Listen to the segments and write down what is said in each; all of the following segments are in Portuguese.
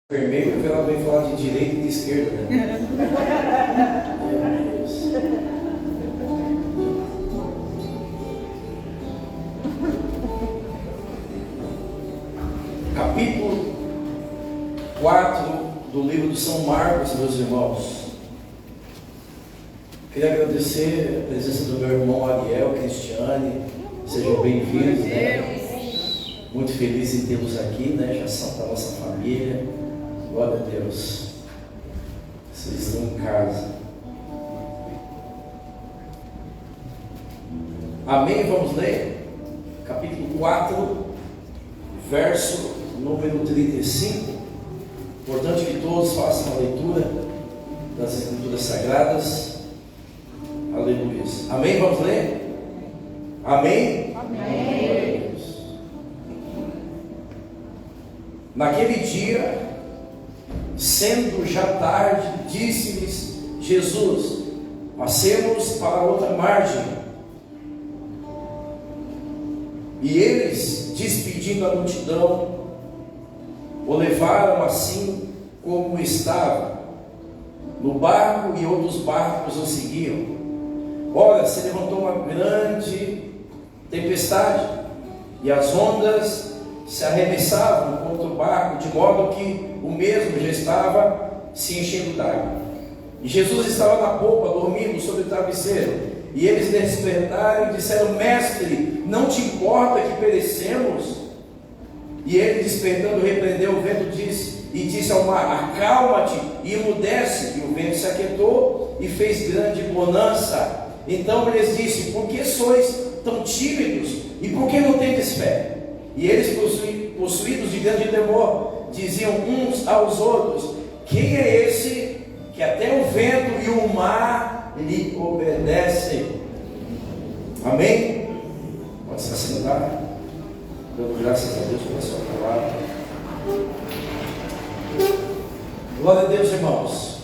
Vermelho, porque ela vem falar de direita e de esquerda, né? Capítulo 4 do livro de São Marcos, meus irmãos. Queria agradecer a presença do meu irmão Ariel, Cristiane. Sejam bem-vindos, né? Muito feliz em tê-los aqui, né? Já são da nossa família. Glória a Deus. Vocês estão em casa. Amém? Vamos ler? Capítulo 4, verso número 35. Importante que todos façam a leitura das Escrituras Sagradas. Aleluia. Amém? Vamos ler? Amém? Amém. Naquele dia, sendo já tarde, disse-lhes Jesus: passemos para outra margem. E eles, despedindo a multidão, o levaram assim como estava no barco, e outros barcos o seguiam. Ora, se levantou uma grande tempestade, e as ondas se arremessavam contra o barco, de modo que o mesmo já estava se enchendo d'água. E Jesus estava na popa, dormindo sobre o travesseiro. E eles despertaram e disseram: Mestre, não te importa que perecemos? E ele, despertando, repreendeu o vento, disse ao mar: acalma-te e emudece. E o vento se aquietou e fez grande bonança. Então ele lhes disse: por que sois tão tímidos? E por que não tendes fé? E eles, possuídos de grande temor, diziam uns aos outros: quem é esse que até o vento e o mar lhe obedecem? Amém? Pode se assentar, dando graças a Deus pela sua palavra. Glória a Deus, irmãos.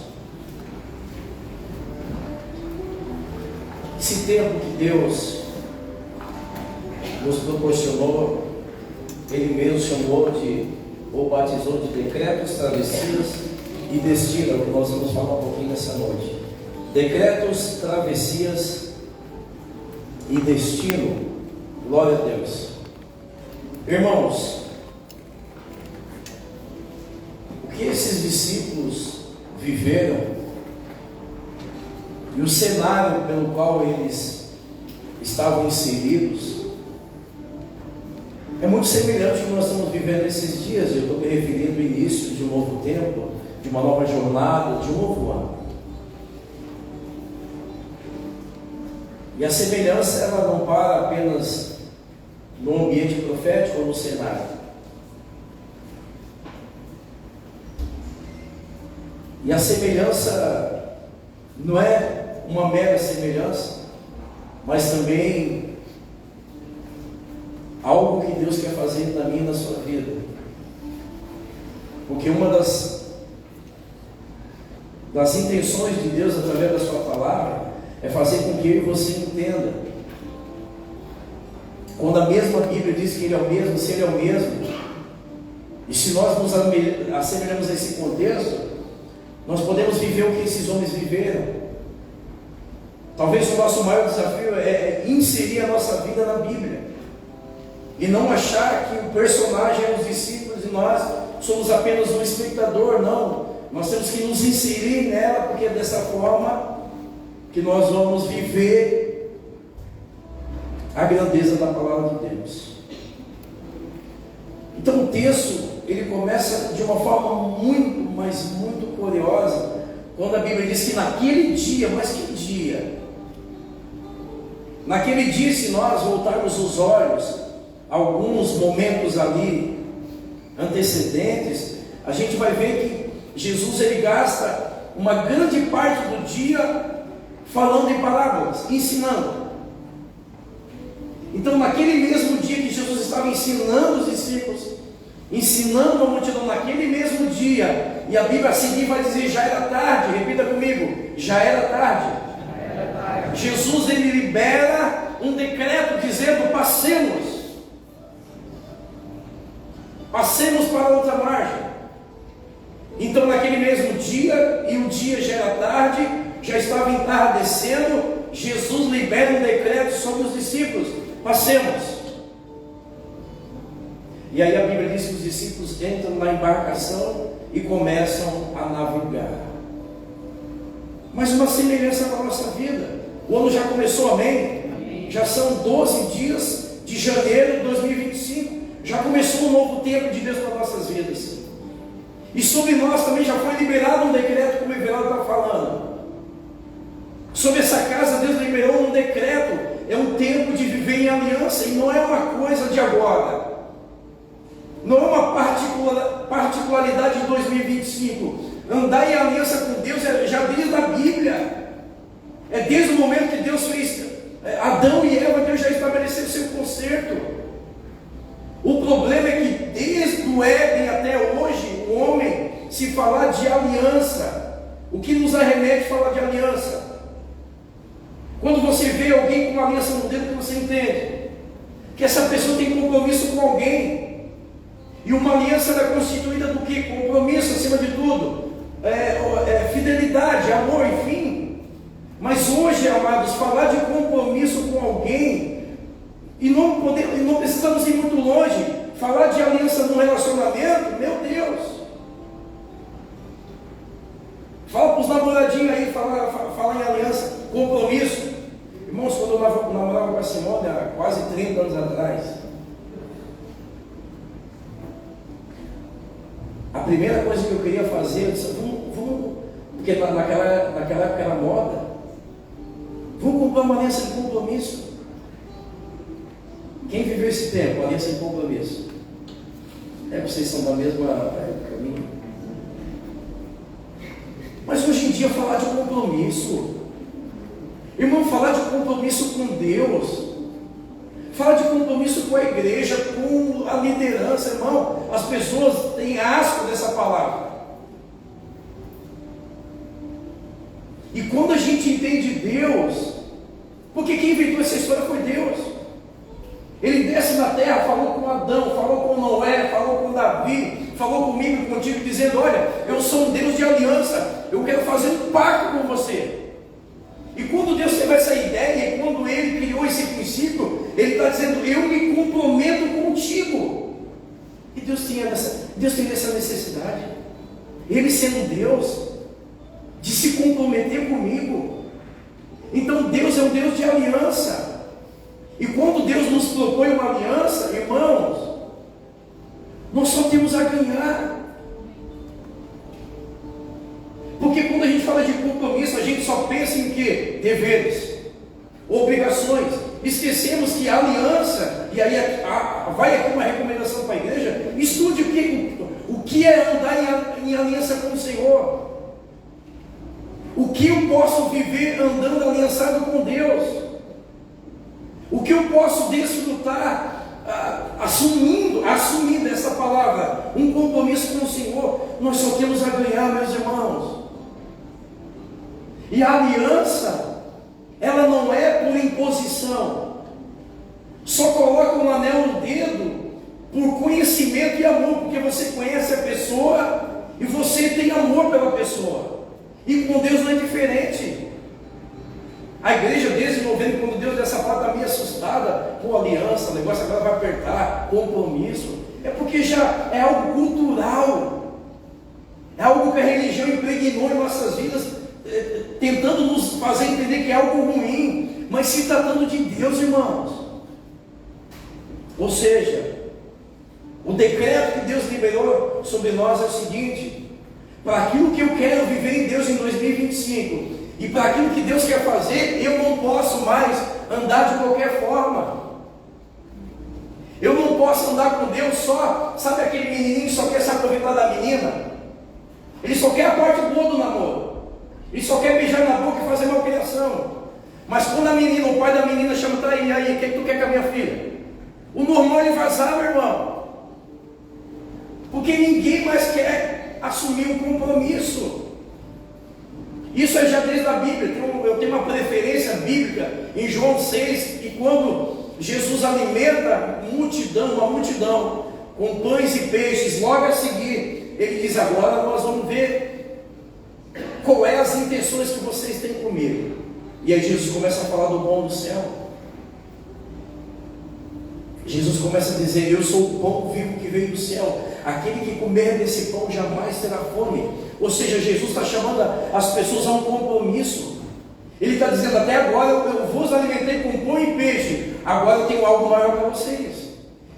Esse tempo que Deus nos proporcionou, Ele mesmo chamou ou batizou de decretos, travessias e destino, que nós vamos falar um pouquinho nessa noite. Decretos, travessias e destino. Glória a Deus. Irmãos, o que esses discípulos viveram e o cenário pelo qual eles estavam inseridos é muito semelhante ao que nós estamos vivendo esses dias. Eu estou me referindo ao início de um novo tempo, de uma nova jornada, de um novo ano. E a semelhança, ela não para apenas no ambiente profético ou no cenário. E a semelhança não é uma mera semelhança, mas também algo que Deus quer fazer na minha e na sua vida. Porque uma das intenções de Deus através da sua palavra é fazer com que eu e você entenda. Quando a mesma Bíblia diz que Ele é o mesmo, se Ele é o mesmo, e se nós nos assemelhamos a esse contexto, nós podemos viver o que esses homens viveram. Talvez o nosso maior desafio é inserir a nossa vida na Bíblia e não achar que o personagem é os discípulos e nós somos apenas um espectador. Não, nós temos que nos inserir nela, porque é dessa forma que nós vamos viver a grandeza da palavra de Deus. Então o texto, ele começa de uma forma muito, mas muito curiosa, quando a Bíblia diz que naquele dia, mas que dia? Naquele dia, se nós voltarmos os olhos alguns momentos ali antecedentes, a gente vai ver que Jesus, ele gasta uma grande parte do dia falando em parábolas, ensinando. Então, naquele mesmo dia que Jesus estava ensinando os discípulos, ensinando a multidão, naquele mesmo dia, e a Bíblia a seguir vai dizer: já era tarde. Repita comigo: já era tarde. Jesus, ele libera um decreto dizendo: passemos para outra margem. Então naquele mesmo dia, e o dia já era tarde, já estava entardecendo, Jesus libera um decreto sobre os discípulos: passemos. E aí a Bíblia diz que os discípulos entram na embarcação e começam a navegar. Mas uma semelhança com a nossa vida. O ano já começou, amém? Amém. Já são 12 dias de janeiro de 2025. Já começou um novo tempo de Deus para nossas vidas. E sobre nós também já foi liberado um decreto, como o Everaldo está falando. Sobre essa casa, Deus liberou um decreto. É um tempo de viver em aliança. E não é uma coisa de agora. Não é uma particularidade de 2025. Andar em aliança com Deus já desde a Bíblia. É desde o momento que Deus fez Adão e Eva, Deus já estabeleceu o seu concerto. O problema é que desde o Éden até hoje, o homem, se falar de aliança, o que nos arremete a falar de aliança? Quando você vê alguém com uma aliança no dedo, que você entende que essa pessoa tem compromisso com alguém. E uma aliança é constituída do que? Compromisso acima de tudo, fidelidade, amor, enfim. Mas hoje, amados, falar de compromisso com alguém, e não precisamos ir muito longe, falar de aliança no relacionamento, meu Deus. Fala para os namoradinhos aí, fala em aliança, compromisso. Irmãos, quando eu namorava com a Simone há quase 30 anos atrás, a primeira coisa que eu queria fazer, eu disse: vamos, porque naquela época era moda, vamos comprar uma aliança de compromisso. Quem viveu esse tempo, aliança de compromisso? Vocês são da mesma época minha. Mas hoje em dia falar de compromisso, irmão, falar de compromisso com Deus, falar de compromisso com a igreja, com a liderança, irmão, as pessoas têm asco dessa palavra. E quando a gente entende Deus, porque quem inventou essa história foi Deus. Ele desce na terra, falou com Adão, falou com Noé, falou com Davi, falou comigo e contigo, dizendo: olha, eu sou um Deus de aliança, eu quero fazer um pacto com você. E quando Deus teve essa ideia, e quando Ele criou esse princípio, Ele está dizendo: eu me comprometo contigo. E Deus tem essa necessidade, Ele sendo Deus, de se comprometer comigo. Então Deus é um Deus de aliança. E quando Deus nos propõe uma aliança, irmãos, nós só temos a ganhar. Porque quando a gente fala de compromisso, a gente só pensa em quê? Deveres, obrigações. Esquecemos que a aliança, e aí vai aqui uma recomendação para a igreja: estude o que é andar em aliança com o Senhor. O que eu posso viver andando aliançado com Deus? O que eu posso desfrutar assumindo essa palavra, um compromisso com o Senhor? Nós só temos a ganhar, meus irmãos. E a aliança, ela não é por imposição. Só coloca um anel no dedo por conhecimento e amor, porque você conhece a pessoa e você tem amor pela pessoa. E com Deus não é diferente. A igreja desde 90, quando Deus dessa palavra, está meio assustada com aliança, o negócio agora vai apertar, compromisso. É porque já é algo cultural, é algo que a religião impregnou em nossas vidas, tentando nos fazer entender que é algo ruim, mas se tratando de Deus, irmãos. Ou seja, o decreto que Deus liberou sobre nós é o seguinte: para aquilo que eu quero viver em Deus em 2025, e para aquilo que Deus quer fazer, eu não posso mais andar de qualquer forma. Eu não posso andar com Deus só, sabe aquele menininho que só quer se aproveitar da menina? Ele só quer a parte boa do namoro. Ele só quer beijar na boca e fazer malcriação. Mas quando a menina, o pai da menina chama: tá aí, o que tu quer com a minha filha? O normal é ele vazar, meu irmão. Porque ninguém mais quer assumir um compromisso. Isso é já desde a Bíblia. Eu tenho uma preferência bíblica em João 6, que quando Jesus alimenta uma multidão com pães e peixes, logo a seguir ele diz: agora nós vamos ver qual é as intenções que vocês têm comigo. E aí Jesus começa a falar do pão do céu. Jesus começa a dizer: eu sou o pão vivo que veio do céu, aquele que comer desse pão jamais terá fome. Ou seja, Jesus está chamando as pessoas a um compromisso. Ele está dizendo: até agora eu vos alimentei com pão e peixe, agora eu tenho algo maior para vocês.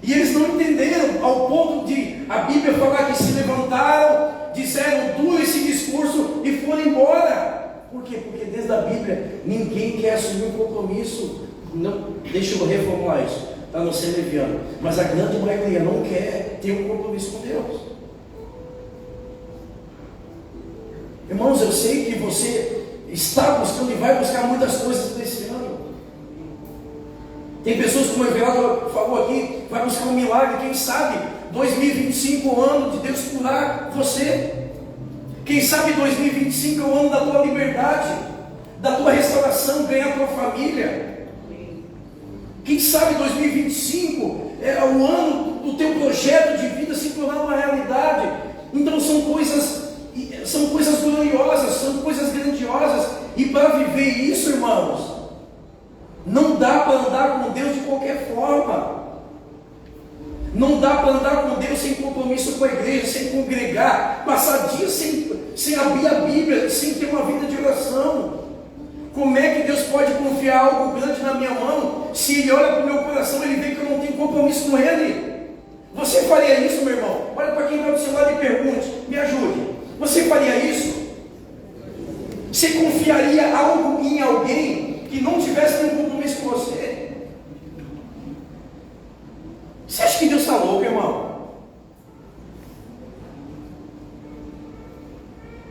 E eles não entenderam, ao ponto de a Bíblia falar que se levantaram, disseram duro esse discurso e foram embora. Por quê? Porque desde a Bíblia ninguém quer assumir um compromisso. Não, deixa eu reformular isso, para não ser leviano, mas a grande maioria não quer ter um compromisso com Deus. Irmãos, eu sei que você está buscando e vai buscar muitas coisas nesse ano. Tem pessoas, como o Everaldo falou aqui, vai buscar um milagre. Quem sabe 2025 é o ano de Deus curar você. Quem sabe 2025 é o ano da tua liberdade, da tua restauração, ganhar a tua família. Quem sabe 2025 é o ano do teu projeto de vida se tornar uma realidade. Então são coisas gloriosas, são coisas grandiosas. E para viver isso, irmãos, não dá para andar com Deus de qualquer forma. Não dá para andar com Deus sem compromisso com a igreja, sem congregar, passar dias sem abrir a Bíblia, sem ter uma vida de oração. Como é que Deus pode confiar algo grande na minha mão, se Ele olha para o meu coração e Ele vê que eu não tenho compromisso com Ele? Você faria isso, meu irmão? Olha para quem está do seu lado e pergunte, me ajude. Você faria isso? Você confiaria algo em alguém que não tivesse nenhum compromisso com você? Você acha que Deus está louco, irmão?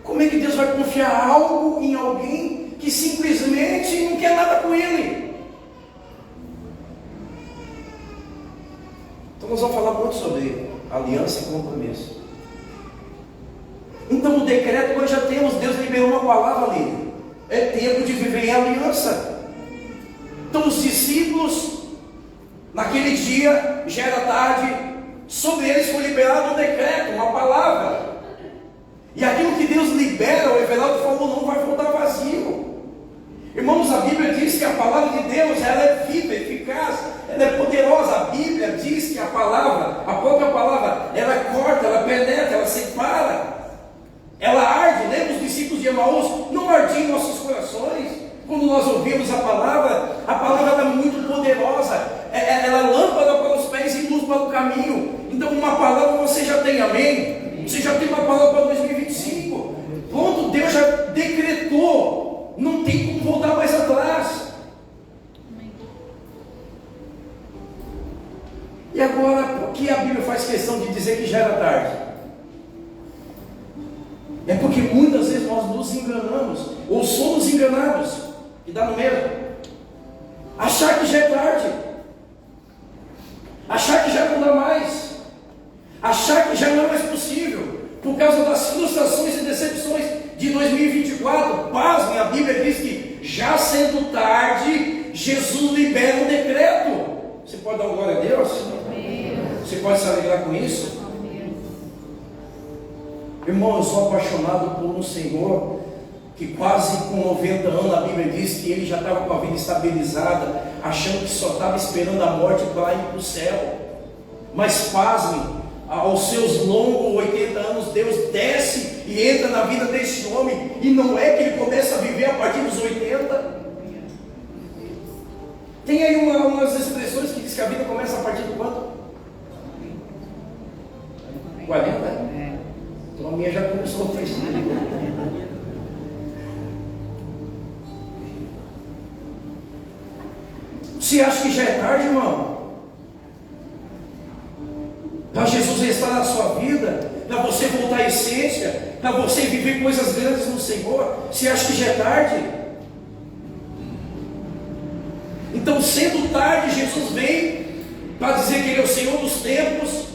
Como é que Deus vai confiar algo em alguém que simplesmente não quer nada com Ele? Então nós vamos falar muito sobre aliança e compromisso. Então no decreto nós já temos, Deus liberou uma palavra ali. É tempo de viver em aliança. Então os discípulos, naquele dia, já era tarde, sobre eles foi liberado um decreto, uma palavra. E aquilo que Deus libera, o Everaldo falou, não vai voltar vazio. Irmãos, a Bíblia diz que a palavra de Deus, ela é viva, eficaz, ela é poderosa. A Bíblia diz que a palavra, a própria palavra, ela corta, ela penetra, ela separa, ela arde. Lembra os discípulos de Emaús? Não ardiam em nossos corações quando nós ouvimos a palavra? A palavra é muito poderosa, ela é lâmpada para os pés e luz para o caminho. Então uma palavra você já tem, amém? Você já tem uma palavra para 2025. Pronto, Deus já decretou, não tem como voltar mais atrás. E agora, por que a Bíblia faz questão de dizer que já era tarde? É porque muitas vezes nós nos enganamos, ou somos enganados, e dá no mesmo. Achar que já é tarde, achar que já não dá mais, achar que já não é mais possível, por causa das frustrações e decepções de 2024. Pasmem, a Bíblia diz que já sendo tarde, Jesus libera um decreto. Você pode dar glória a Deus? Você pode se alegrar com isso? Irmão, eu sou apaixonado por um Senhor que quase com 90 anos, a Bíblia diz que ele já estava com a vida estabilizada, achando que só estava esperando a morte para ir para o céu. Mas pasmem, aos seus longos 80 anos, Deus desce e entra na vida desse homem, e não é que ele começa a viver a partir dos 80. Tem aí umas expressões que diz que a vida começa a partir de quanto? 40? Então a minha já começou a ter. Você acha que já é tarde, irmão? Para Jesus restaurar a sua vida, para você voltar à essência, para você viver coisas grandes no Senhor, você acha que já é tarde? Então, sendo tarde, Jesus vem para dizer que Ele é o Senhor dos tempos,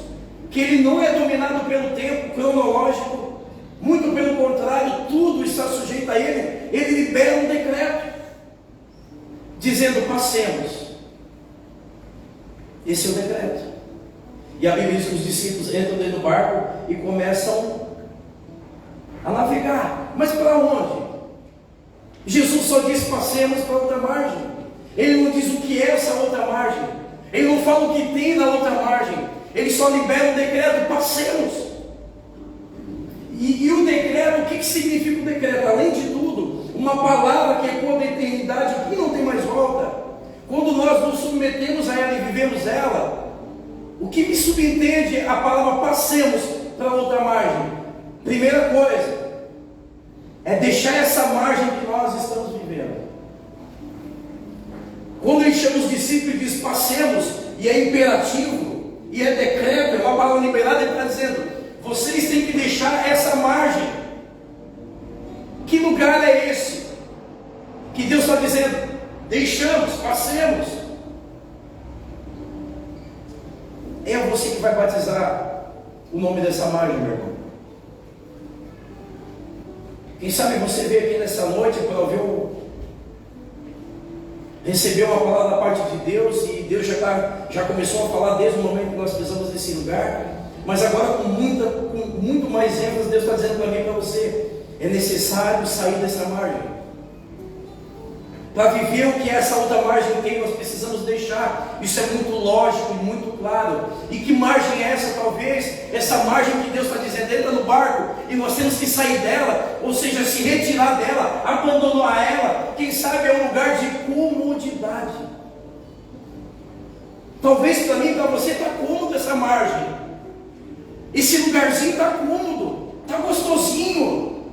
que Ele não é dominado pelo tempo cronológico, muito pelo contrário, tudo está sujeito a Ele. Ele libera um decreto, dizendo: passemos. Esse é o decreto. E a Bíblia diz que os discípulos entram dentro do barco e começam a navegar. Mas para onde? Jesus só disse: passemos para outra margem. Ele não diz o que é essa outra margem. Ele não fala o que tem na outra margem. Ele só libera um decreto: passemos. E o decreto, o que significa o decreto? Além de tudo, uma palavra que ecoa da eternidade, que não tem mais volta. Quando nós nos submetemos a ela e vivemos ela, o que me subentende a palavra passemos para outra margem? Primeira coisa, é deixar essa margem que nós estamos vivendo. Quando ele chama os discípulos e diz passemos, e é imperativo, e é decreto, é uma palavra liberada, ele está dizendo: vocês têm que deixar essa margem. Que lugar é esse? Que Deus está dizendo: deixamos, passemos. É você que vai batizar o nome dessa margem, meu irmão. Quem sabe você veio aqui nessa noite para ouvir receber uma palavra da parte de Deus, e Deus já começou a falar desde o momento que nós pisamos nesse lugar, mas agora com muito mais ênfase. Deus está dizendo para mim e para você: é necessário sair dessa margem. Para viver o que essa outra margem tem, nós precisamos deixar. Isso é muito lógico e muito claro. E que margem é essa? Talvez essa margem que Deus está dizendo: entra no barco e nós temos que sair dela, ou seja, se retirar dela, abandonar ela. Quem sabe é um lugar de comodidade. Talvez para mim e para você está cômodo essa margem. Esse lugarzinho está cômodo, está gostosinho,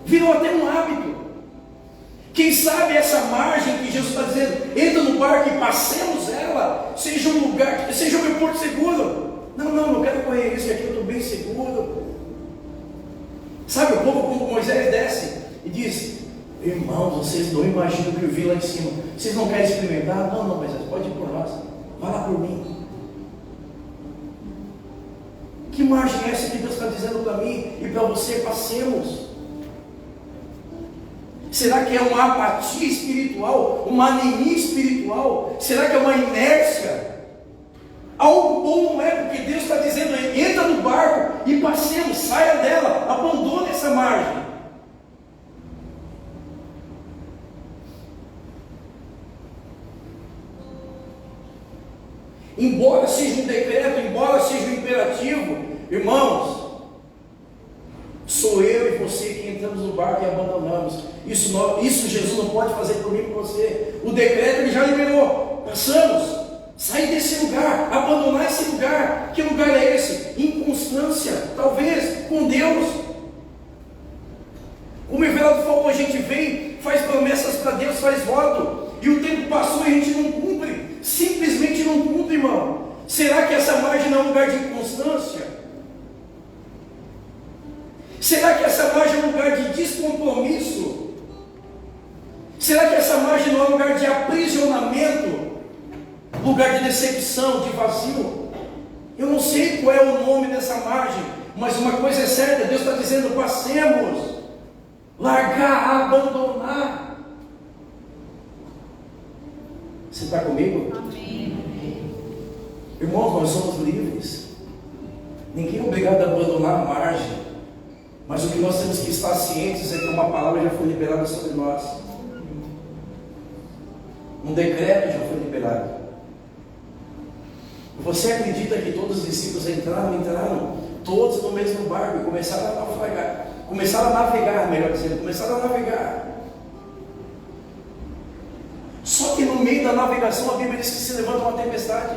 virou até um hábito. Quem sabe essa margem que Jesus está dizendo: entra no barco e passemos ela, seja um lugar, seja um porto seguro. Não quero correr risco aqui, eu estou bem seguro. Sabe, o povo, como Moisés desce e diz: irmãos, vocês não imaginam o que eu vi lá em cima. Vocês não querem experimentar? Não, Moisés, pode ir por nós, vai lá por mim. Que margem é essa que Deus está dizendo para mim e para você? Passemos. Será que é uma apatia espiritual? Uma anemia espiritual? Será que é uma inércia? Algo bom não é, porque Deus está dizendo: entra no barco e passemos, saia dela, abandone essa margem. Embora seja um decreto, embora seja um imperativo, irmãos, sou eu e você que entramos no barco e abandonamos. Isso Jesus não pode fazer por mim e por você. O decreto ele já liberou. Passamos, sair desse lugar, abandonar esse lugar. Que lugar é esse? Inconstância, talvez, com Deus. Como o Everaldo falou, a gente vem, faz promessas para Deus, faz voto, e o tempo passou e a gente não cumpre. Simplesmente não cumpre, irmão. Será que essa margem não é um lugar de inconstância? Será que essa margem é um lugar de descompromisso? Será que essa margem não é um lugar de aprisionamento? Lugar de decepção, de vazio? Eu não sei qual é o nome dessa margem, mas uma coisa é certa: Deus está dizendo: passemos, largar, abandonar. Você está comigo? Amém. Irmãos, nós somos livres. Ninguém é obrigado a abandonar a margem. Mas o que nós temos que estar cientes é que uma palavra já foi liberada sobre nós. Um decreto já foi liberado. Você acredita que todos os discípulos entraram todos no mesmo barco e começaram a navegar? Começaram a navegar. Só que no meio da navegação a Bíblia diz que se levanta uma tempestade.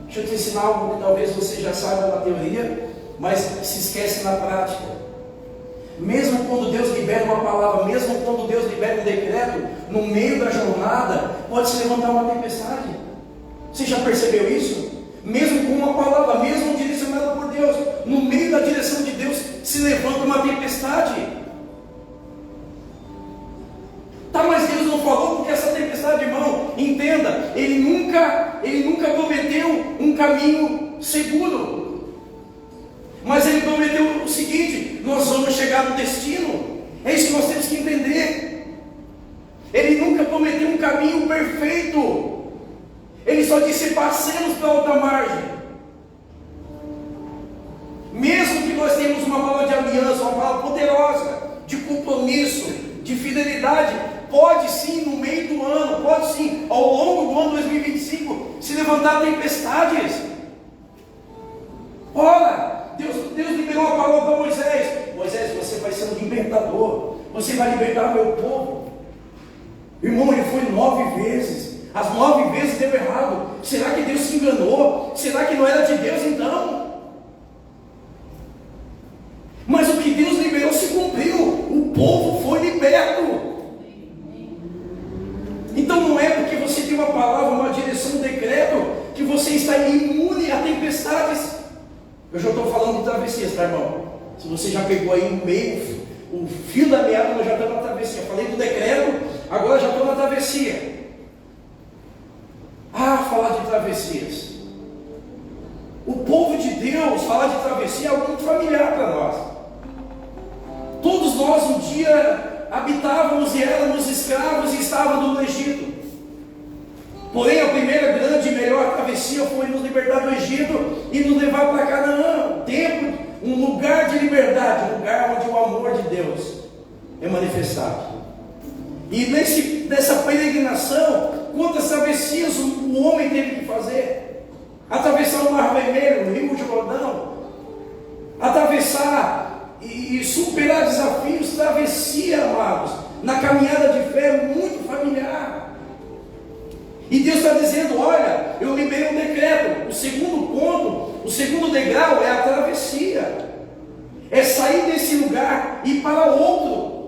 Deixa eu te ensinar algo que talvez você já saiba na teoria, mas se esquece na prática. Mesmo quando Deus libera uma palavra, mesmo quando Deus libera um decreto, no meio da jornada pode se levantar uma tempestade. Você já percebeu isso? Mesmo com uma palavra, mesmo direcionada por Deus, no meio da direção de Deus se levanta uma tempestade. Tá, mas Deus não falou, porque essa tempestade, irmão, entenda, Ele nunca prometeu um caminho seguro. Mas Ele prometeu o seguinte: nós vamos chegar no destino. É isso que nós temos que entender. Ele nunca prometeu um caminho perfeito. Ele só disse: passemos para outra margem. que nós temos uma palavra de aliança, uma palavra poderosa, de compromisso, de fidelidade, pode sim, no meio do ano, pode sim, ao longo do ano 2025, se levantar tempestades. Ora, Deus liberou uma palavra para Moisés: Moisés, você vai ser um libertador, você vai libertar meu povo. Irmão, ele foi 9 vezes, as 9 vezes deu errado. Será que Deus se enganou? Será que não era de Deus então? Mas o que Deus liberou se cumpriu, o povo foi liberto. Então não é porque você tem uma palavra, uma direção, um decreto, que você está imune a tempestades. Eu já estou falando de travessias, tá, irmão? Se você já pegou aí o meio, o fio da meada, nós já estamos na travessia. Falei do decreto, agora já estou na travessia. Falar de travessias. O povo de Deus, falar de travessia é algo muito familiar para nós. Todos nós um dia habitávamos e éramos escravos e estávamos no Egito. Porém, a primeira grande e melhor travessia foi nos libertar do Egito e nos levar para Canaã, um tempo, um lugar de liberdade, um lugar onde o amor de Deus é manifestado. E nessa peregrinação, quantas travessias o homem teve que fazer? Atravessar o Mar Vermelho, o Rio Jordão, atravessar e superar desafios, travessia, amados, na caminhada de fé muito familiar. E Deus está dizendo: olha, eu liberei um decreto. O segundo ponto, o segundo degrau é a travessia, é sair desse lugar e ir para outro.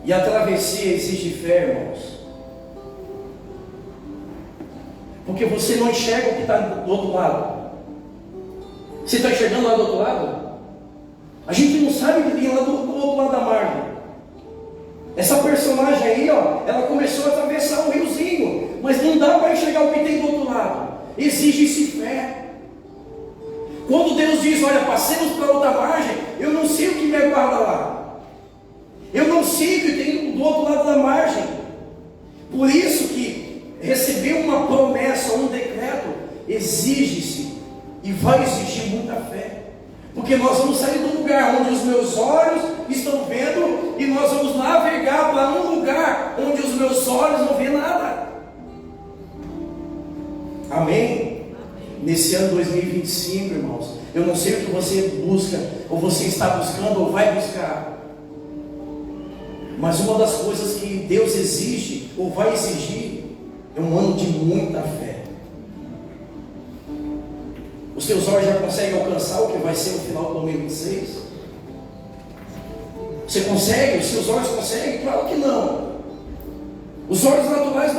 E a travessia exige fé, irmãos, porque você não enxerga o que está do outro lado. Você está enxergando lá do outro lado? A gente não sabe o que tem lá do outro lado da margem. Essa personagem aí, ela começou a atravessar o riozinho, mas não dá para enxergar o que tem do outro lado. Exige-se fé. Quando Deus diz: olha, passemos para outra margem, eu não sei o que me aguarda lá. Eu não sei o que tem do outro lado da margem. Por isso que receber uma promessa, um decreto, exige-se e vai exigir muita fé. Porque nós vamos sair do lugar onde os meus olhos estão vendo e nós vamos navegar para um lugar onde os meus olhos não vêem nada. Amém? Nesse ano 2025, irmãos, eu não sei o que você busca, ou você está buscando, ou vai buscar. Mas uma das coisas que Deus exige, ou vai exigir, é um ano de muita fé. Os teus olhos já conseguem alcançar o que vai ser o final de 2026? Você consegue? Os seus olhos conseguem? Claro que não. Os olhos naturais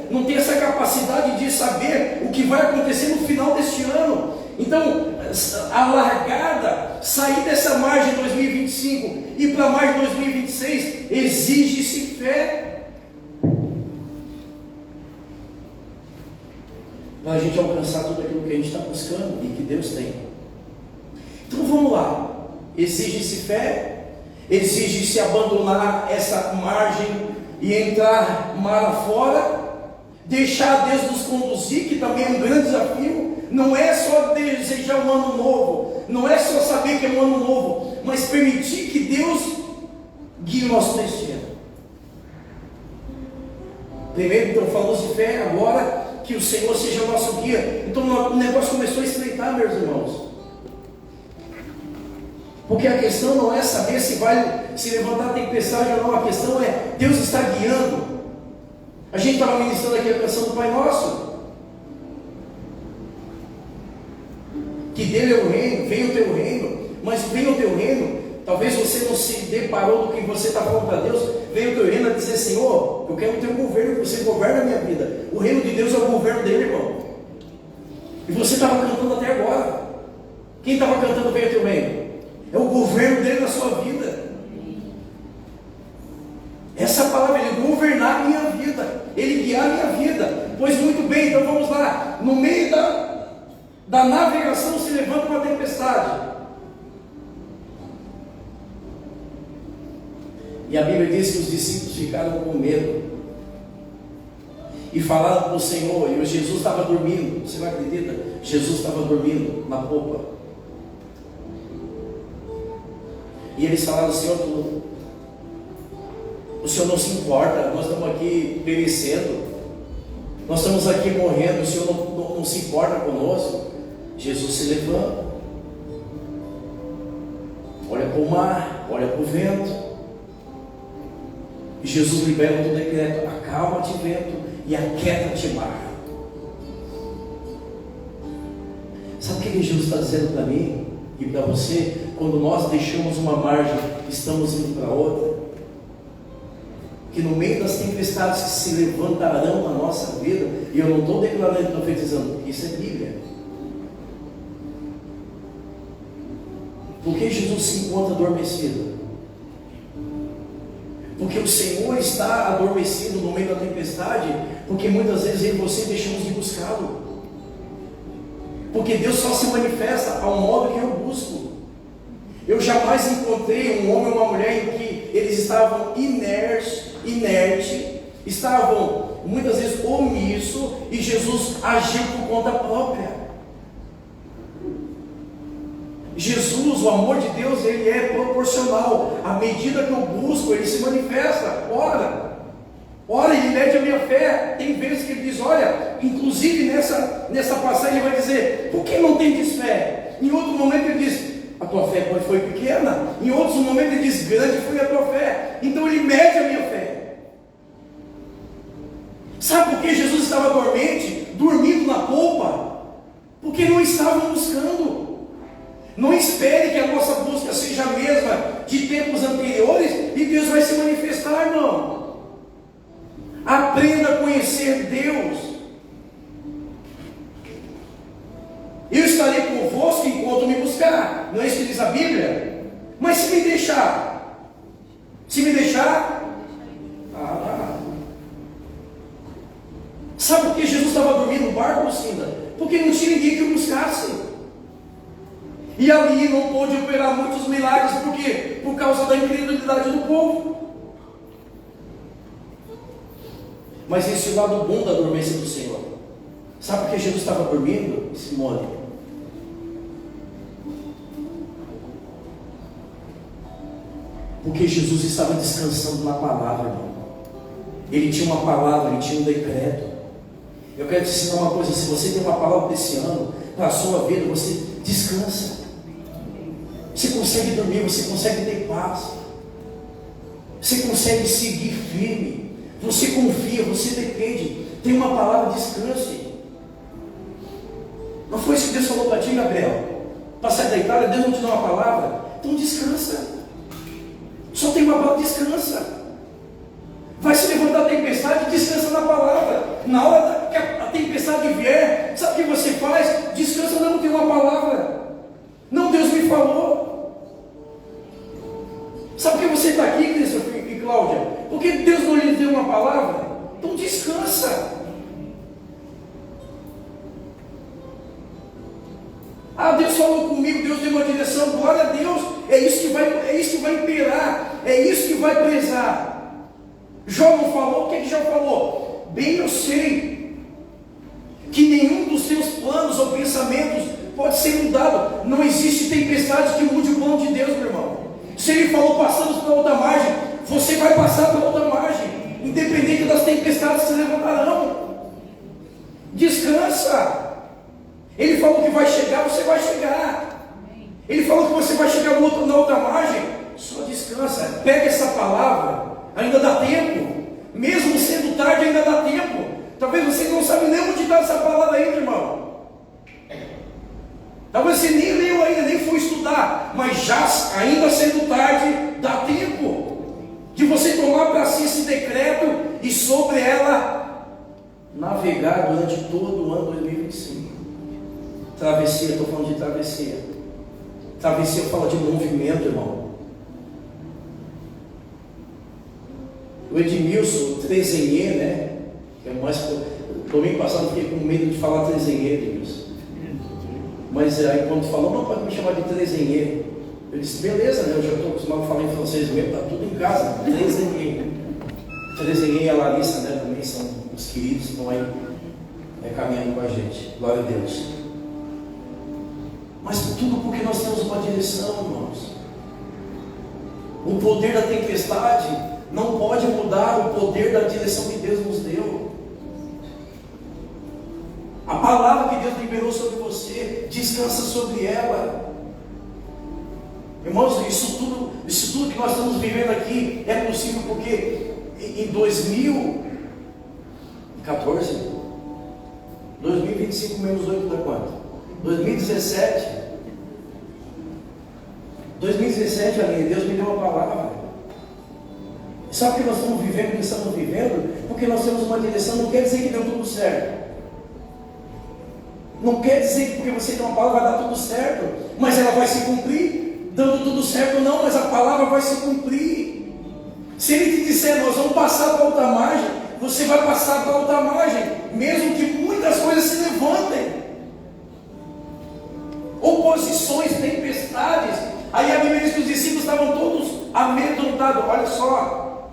não têm essa capacidade de saber o que vai acontecer no final deste ano. Então, a largada, sair dessa margem 2025 e para a margem 2026, exige-se fé. Para a gente alcançar tudo aquilo que a gente está buscando e que Deus tem. Então vamos lá. Exige-se fé, exige-se abandonar essa margem e entrar mar afora, deixar Deus nos conduzir, que também é um grande desafio. Não é só desejar um ano novo, não é só saber que é um ano novo, mas permitir que Deus guie o nosso destino. Primeiro, então, falamos de fé, agora que o Senhor seja o nosso guia. Então o negócio começou a estreitar, meus irmãos. Porque a questão não é saber se vai se levantar tempestade ou não, a questão é Deus está guiando. A gente estava ministrando aqui a canção do Pai Nosso. Que dele é o reino, venha o teu reino, mas venha o teu reino. Talvez você não se deparou do que você está falando para Deus. Venha o teu reino a dizer: Senhor, eu quero o teu governo, que você governa a minha vida. O reino de Deus é o governo dele, irmão. E você estava cantando até agora. Quem estava cantando venha o teu reino? É o governo dele na sua vida. Essa palavra, ele governar a minha vida, ele guiar a minha vida. Pois muito bem, então vamos lá. No meio da navegação se levanta uma tempestade. E a Bíblia diz que os discípulos ficaram com medo. e falaram para o Senhor, e o Jesus estava dormindo. Você não acredita? Jesus estava dormindo na popa. E eles falaram: Senhor, o Senhor não se importa, nós estamos aqui perecendo, nós estamos aqui morrendo, o Senhor não se importa conosco. Jesus se levanta, olha para o mar, olha para o vento, e Jesus libera um decreto: acalma-te vento e aquieta-te mar. Sabe o que Jesus está dizendo para mim e para você? Quando nós deixamos uma margem, estamos indo para outra, que no meio das tempestades que se levantarão na nossa vida, e eu não estou declarando e profetizando, isso é Bíblia. Por que Jesus se encontra adormecido? Porque o Senhor está adormecido no meio da tempestade, porque muitas vezes eu e você deixamos de buscá-lo. Porque Deus só se manifesta ao modo que eu busco. Eu jamais encontrei um homem ou uma mulher em que eles estavam inerte, estavam muitas vezes omissos, e Jesus agiu por conta própria. Jesus, o amor de Deus, ele é proporcional. À medida que eu busco, ele se manifesta. Ora, ele mede a minha fé. Tem vezes que ele diz: olha, inclusive nessa passagem ele vai dizer: por que não tendes fé? Em outro momento ele diz: a tua fé foi pequena. Em outros momentos ele diz: grande foi a tua fé. Então ele mede a minha fé. Sabe por que Jesus estava dormente, dormindo na polpa? Porque não estavam buscando. Não espere que a nossa busca seja a mesma de tempos anteriores e Deus vai se manifestar, irmão. Aprenda a conhecer Deus. Eu estarei convosco enquanto me buscar. Não é isso que diz a Bíblia? Mas se me deixar, sabe por que Jesus estava dormindo no barco, Lucinda? Porque não tinha ninguém que o buscasse. E ali não pôde operar muitos milagres, por quê? Por causa da incredulidade do povo. Mas esse é o lado bom da dormência do Senhor. Sabe por que Jesus estava dormindo, Simone? Porque Jesus estava descansando na palavra, irmão. Ele tinha uma palavra, ele tinha um decreto. Eu quero te ensinar uma coisa: se você tem uma palavra desse ano para a sua vida, você descansa. Você consegue dormir, você consegue ter paz, você consegue seguir firme, você confia, você depende. Tem uma palavra: descanse. Não foi isso que Deus falou para ti, Gabriel? Para sair da Itália, Deus não te dá uma palavra? Então descansa. Só tem uma palavra: descansa. Vai se levantar a tempestade, descansa na palavra. Na hora que a tempestade vier, sabe o que você faz? Descansa. Não, tem uma palavra. Não, Deus me falou. Sabe por que você está aqui, Cristo e Cláudia? Porque Deus não lhe deu uma palavra? Então descansa. Deus falou comigo, Deus deu uma direção. Glória a Deus. É isso que vai imperar, é isso que vai prezar. Jó não falou? O que Jó falou? Bem eu sei que nenhum dos teus planos ou pensamentos pode ser mudado. Não existe tempestade que mude o plano de Deus, meu irmão. Se ele falou: passamos para outra margem, você vai passar para outra margem, independente das tempestades que se levantarão. Descansa. Ele falou que vai chegar, você vai chegar. Ele falou que você vai chegar na outra margem, só descansa. Pega essa palavra, ainda dá tempo. Mesmo sendo tarde, ainda dá tempo. Talvez você não sabe nem onde está essa palavra ainda, irmão. Talvez você nem leu ainda, nem foi estudar, mas já, ainda sendo tarde, dá tempo de você tomar para si esse decreto e sobre ela navegar durante todo o ano 2025. Travessia, estou falando de travessia. Travessia fala de movimento, irmão. O Edmilson, o Trezenhê, né? Domingo passado eu fiquei com medo de falar Trezenhê, Edmilson. Mas aí quando falou: não, pode me chamar de Trezenhê. Eu disse: beleza, né? Eu já estou acostumado a falar em francês mesmo, está tudo em casa. Trezenhê. Trezenhê e a Larissa, né? Também são os queridos estão aí caminhando com a gente. Glória a Deus. Mas tudo porque nós temos uma direção, irmãos. O poder da tempestade não pode mudar o poder da direção que Deus nos deu. A palavra que Deus liberou sobre você, descansa sobre ela. Irmãos, isso tudo que nós estamos vivendo aqui é possível porque em 2014, 2025 menos 8 dá quanto? 2017, Aline, Deus me deu uma palavra. Sabe o que nós estamos vivendo, o que estamos vivendo? Porque nós temos uma direção. Não quer dizer que deu tudo certo. Não quer dizer que porque você tem uma palavra vai dar tudo certo, mas ela vai se cumprir. Dando tudo certo não, mas a palavra vai se cumprir. Se Ele te disser, nós vamos passar para outra margem, você vai passar para outra margem, mesmo que muitas coisas se levantem. Oposições, tempestades. Aí a Bíblia diz que os discípulos estavam todos amedrontados. Olha só,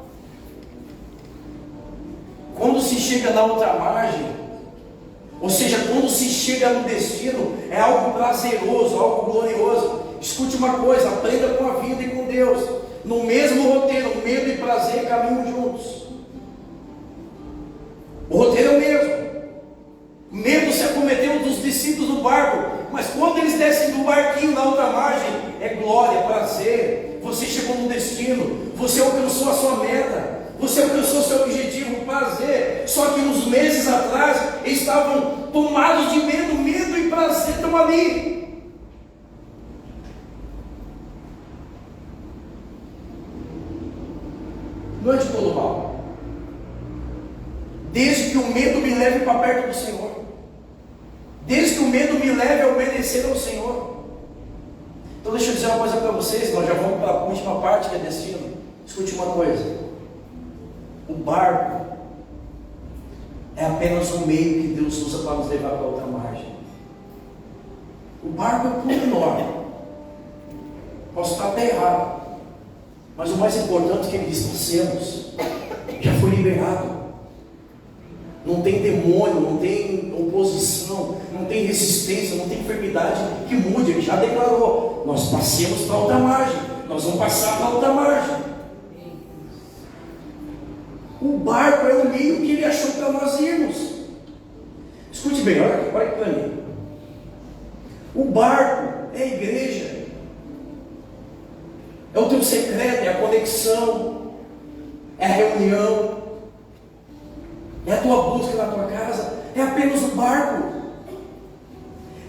quando se chega na outra margem, ou seja, quando se chega no destino, é algo prazeroso, algo glorioso. Escute uma coisa, aprenda com a vida e com Deus. No mesmo roteiro, medo e prazer caminham juntos. O roteiro é o mesmo. Medo se acometeu dos discípulos do barco, mas quando eles descem do barquinho na outra margem, é glória, prazer. Você chegou no destino, você alcançou a sua meta, você alcançou o seu objetivo, prazer. Só que uns meses atrás eles estavam tomados de medo e prazer estão ali. Não é de todo mal, desde que o medo me leve para perto do Senhor, desde que o medo me leve a obedecer ao Senhor. Então deixa eu dizer uma coisa para vocês, nós já vamos para a última parte que é destino. Escute uma coisa, o barco é apenas um meio que Deus usa para nos levar para outra margem. O barco é tudo enorme, posso estar até errado, mas o mais importante é que Ele diz: passemos, já foi liberado. Não tem demônio, não tem oposição, não tem resistência, não tem enfermidade que mude. Ele já declarou: nós passemos para outra margem, nós vamos passar para outra margem. O barco é o meio que Ele achou para nós irmos. Escute bem, olha aqui para mim. O barco é a igreja, é o teu secreto, é a conexão, é a reunião, é a tua busca na tua casa, é apenas o barco.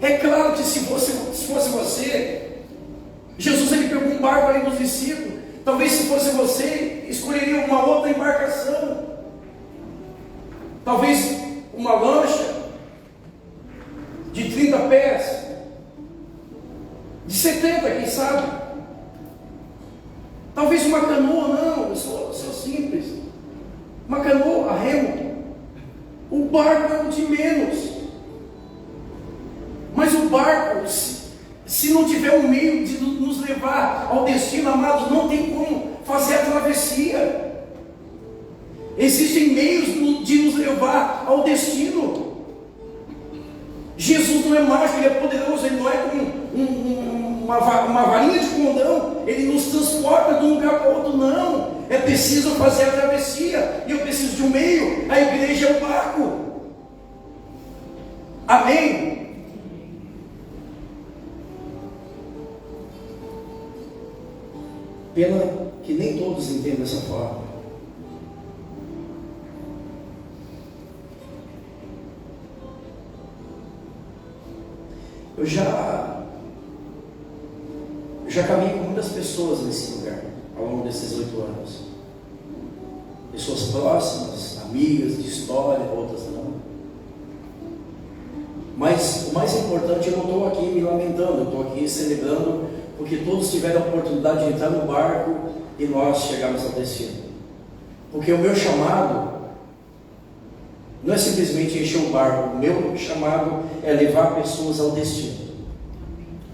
É claro que se fosse você, Jesus ele pegou um barco ali dos discípulos. Talvez se fosse você, escolheria uma outra embarcação. Talvez uma lancha de 30 pés, de 70, quem sabe. Talvez uma canoa, não, eu sou simples. Uma canoa a remo. O barco é o de menos. Mas o barco, se não tiver um meio de nos levar ao destino, amados, não tem como fazer a travessia. Existem meios de nos levar ao destino. Jesus não é mágico, Ele é poderoso, Ele não é como uma varinha de condão, Ele nos transporta de um lugar para outro, não. É preciso fazer a travessia, e eu preciso de um meio. A igreja é o barco. Amém? Pena que nem todos entendem dessa forma. Eu já caminhei com muitas pessoas nesse lugar, ao longo desses 8 anos. Pessoas próximas, amigas de história, outras não. Mas o mais importante, eu não estou aqui me lamentando, eu estou aqui celebrando, porque todos tiveram a oportunidade de entrar no barco e nós chegamos ao destino. Porque o meu chamado não é simplesmente encher o barco, o meu chamado é levar pessoas ao destino.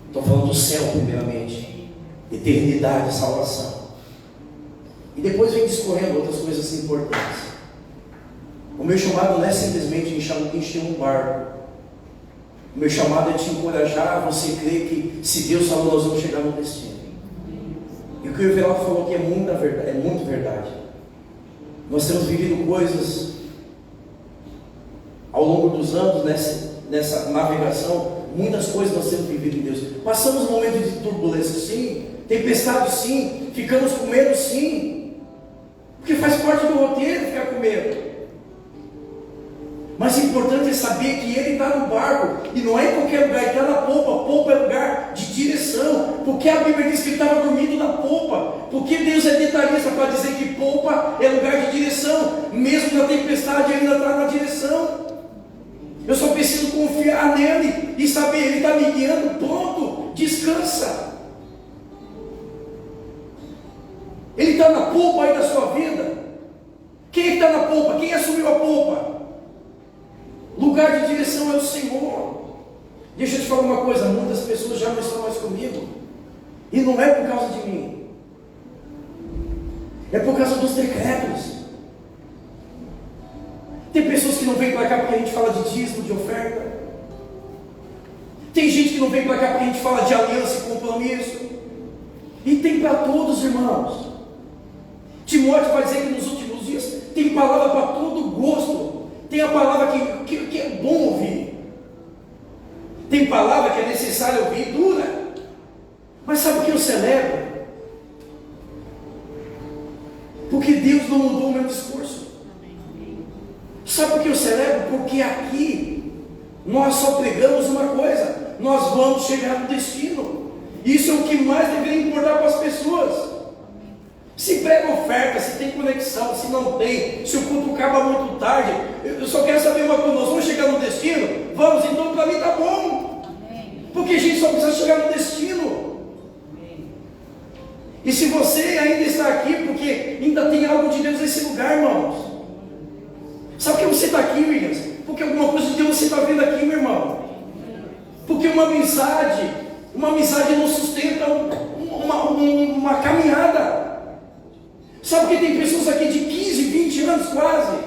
Estou falando do céu primeiramente, eternidade, salvação. E depois vem discorrendo outras coisas importantes. O meu chamado não é simplesmente encher um barco. O meu chamado é te encorajar a você crer que, se Deus falou, nós vamos chegar no destino. E o que o Everaldo falou aqui é muito verdade. Nós temos vivido coisas ao longo dos anos nessa navegação. Muitas coisas nós temos vivido em Deus. Passamos momentos de turbulência, sim. Tempestade, sim. Ficamos com medo, sim. Porque faz parte do roteiro ficar com medo. Mas o importante é saber que Ele está no barco. E não é em qualquer lugar, Ele está na polpa. Polpa é lugar de direção. Porque a Bíblia diz que Ele estava dormindo na polpa. Porque Deus é detalhista para dizer que polpa é lugar de direção. Mesmo na tempestade, Ele ainda está na direção. Eu só preciso confiar nele e saber, Ele está me guiando, pronto, descansa. Ele está na polpa aí da sua vida. Quem está na polpa? Quem assumiu a polpa? Lugar de direção é o Senhor. Deixa eu te falar uma coisa, muitas pessoas já não estão mais comigo. E não é por causa de mim. É por causa dos decretos. Tem pessoas que não vêm para cá porque a gente fala de dízimo, de oferta. Tem gente que não vem para cá porque a gente fala de aliança e compromisso. E tem para todos, irmãos. Timóteo vai dizer que nos últimos dias tem palavra para todo gosto. Tem a palavra que é bom ouvir. Tem palavra que é necessário ouvir, dura. Mas sabe o que eu celebro? Porque Deus não mudou o meu discurso. Sabe por que eu celebro? Porque aqui nós só pregamos uma coisa: nós vamos chegar no destino. Isso é o que mais deveria importar para as pessoas. Se prega oferta, se tem conexão, se não tem, se o culto acaba muito tarde, eu só quero saber uma coisa: nós vamos chegar no destino? Vamos, então para mim está bom. Porque a gente só precisa chegar no destino. E se você ainda está aqui, porque ainda tem algo de Deus nesse lugar, irmãos. Sabe por que você está aqui, Williams? Porque alguma coisa de Deus você está vendo aqui, meu irmão. Porque uma amizade não sustenta uma caminhada. Sabe que tem pessoas aqui de 15, 20 anos quase?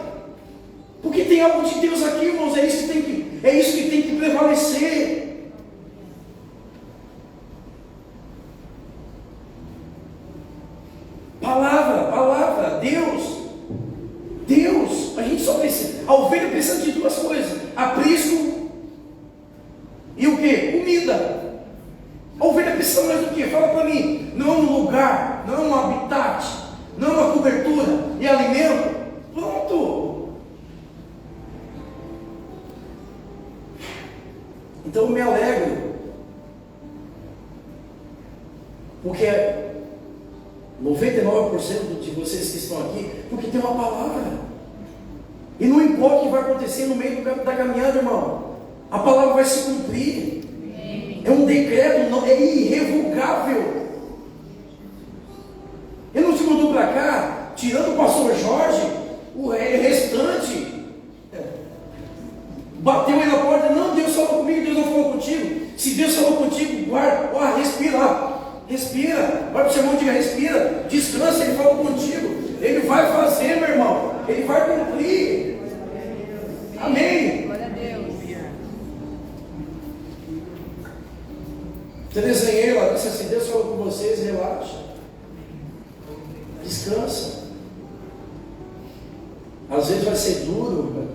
Porque tem algo de Deus aqui, irmãos. É isso que tem que prevalecer. Palavra, Deus, a gente só precisa. A ovelha precisa de duas coisas: aprisco e o que? Comida. A ovelha precisa mais do que? Fala para mim. Não é um lugar, não é um habitat, não é uma cobertura e alimento. Pronto. Então eu me alegro, porque 99% de vocês que estão aqui, porque tem uma palavra. E não importa o que vai acontecer no meio da caminhada, irmão, a palavra vai se cumprir. É um decreto, não, é irrevogável. Ele não te mandou para cá, tirando o pastor Jorge, o restante bateu aí na porta. Não, Deus falou comigo, Deus não falou contigo. Se Deus falou contigo, guarda, respira lá. Respira, vai para o seu irmão e diga: respira, descansa, Ele falou contigo. Ele vai fazer, meu irmão, Ele vai cumprir. Amém. Glória a Deus. Eu desenhei lá, disse assim: Deus falou com vocês, relaxa, descansa. Às vezes vai ser duro,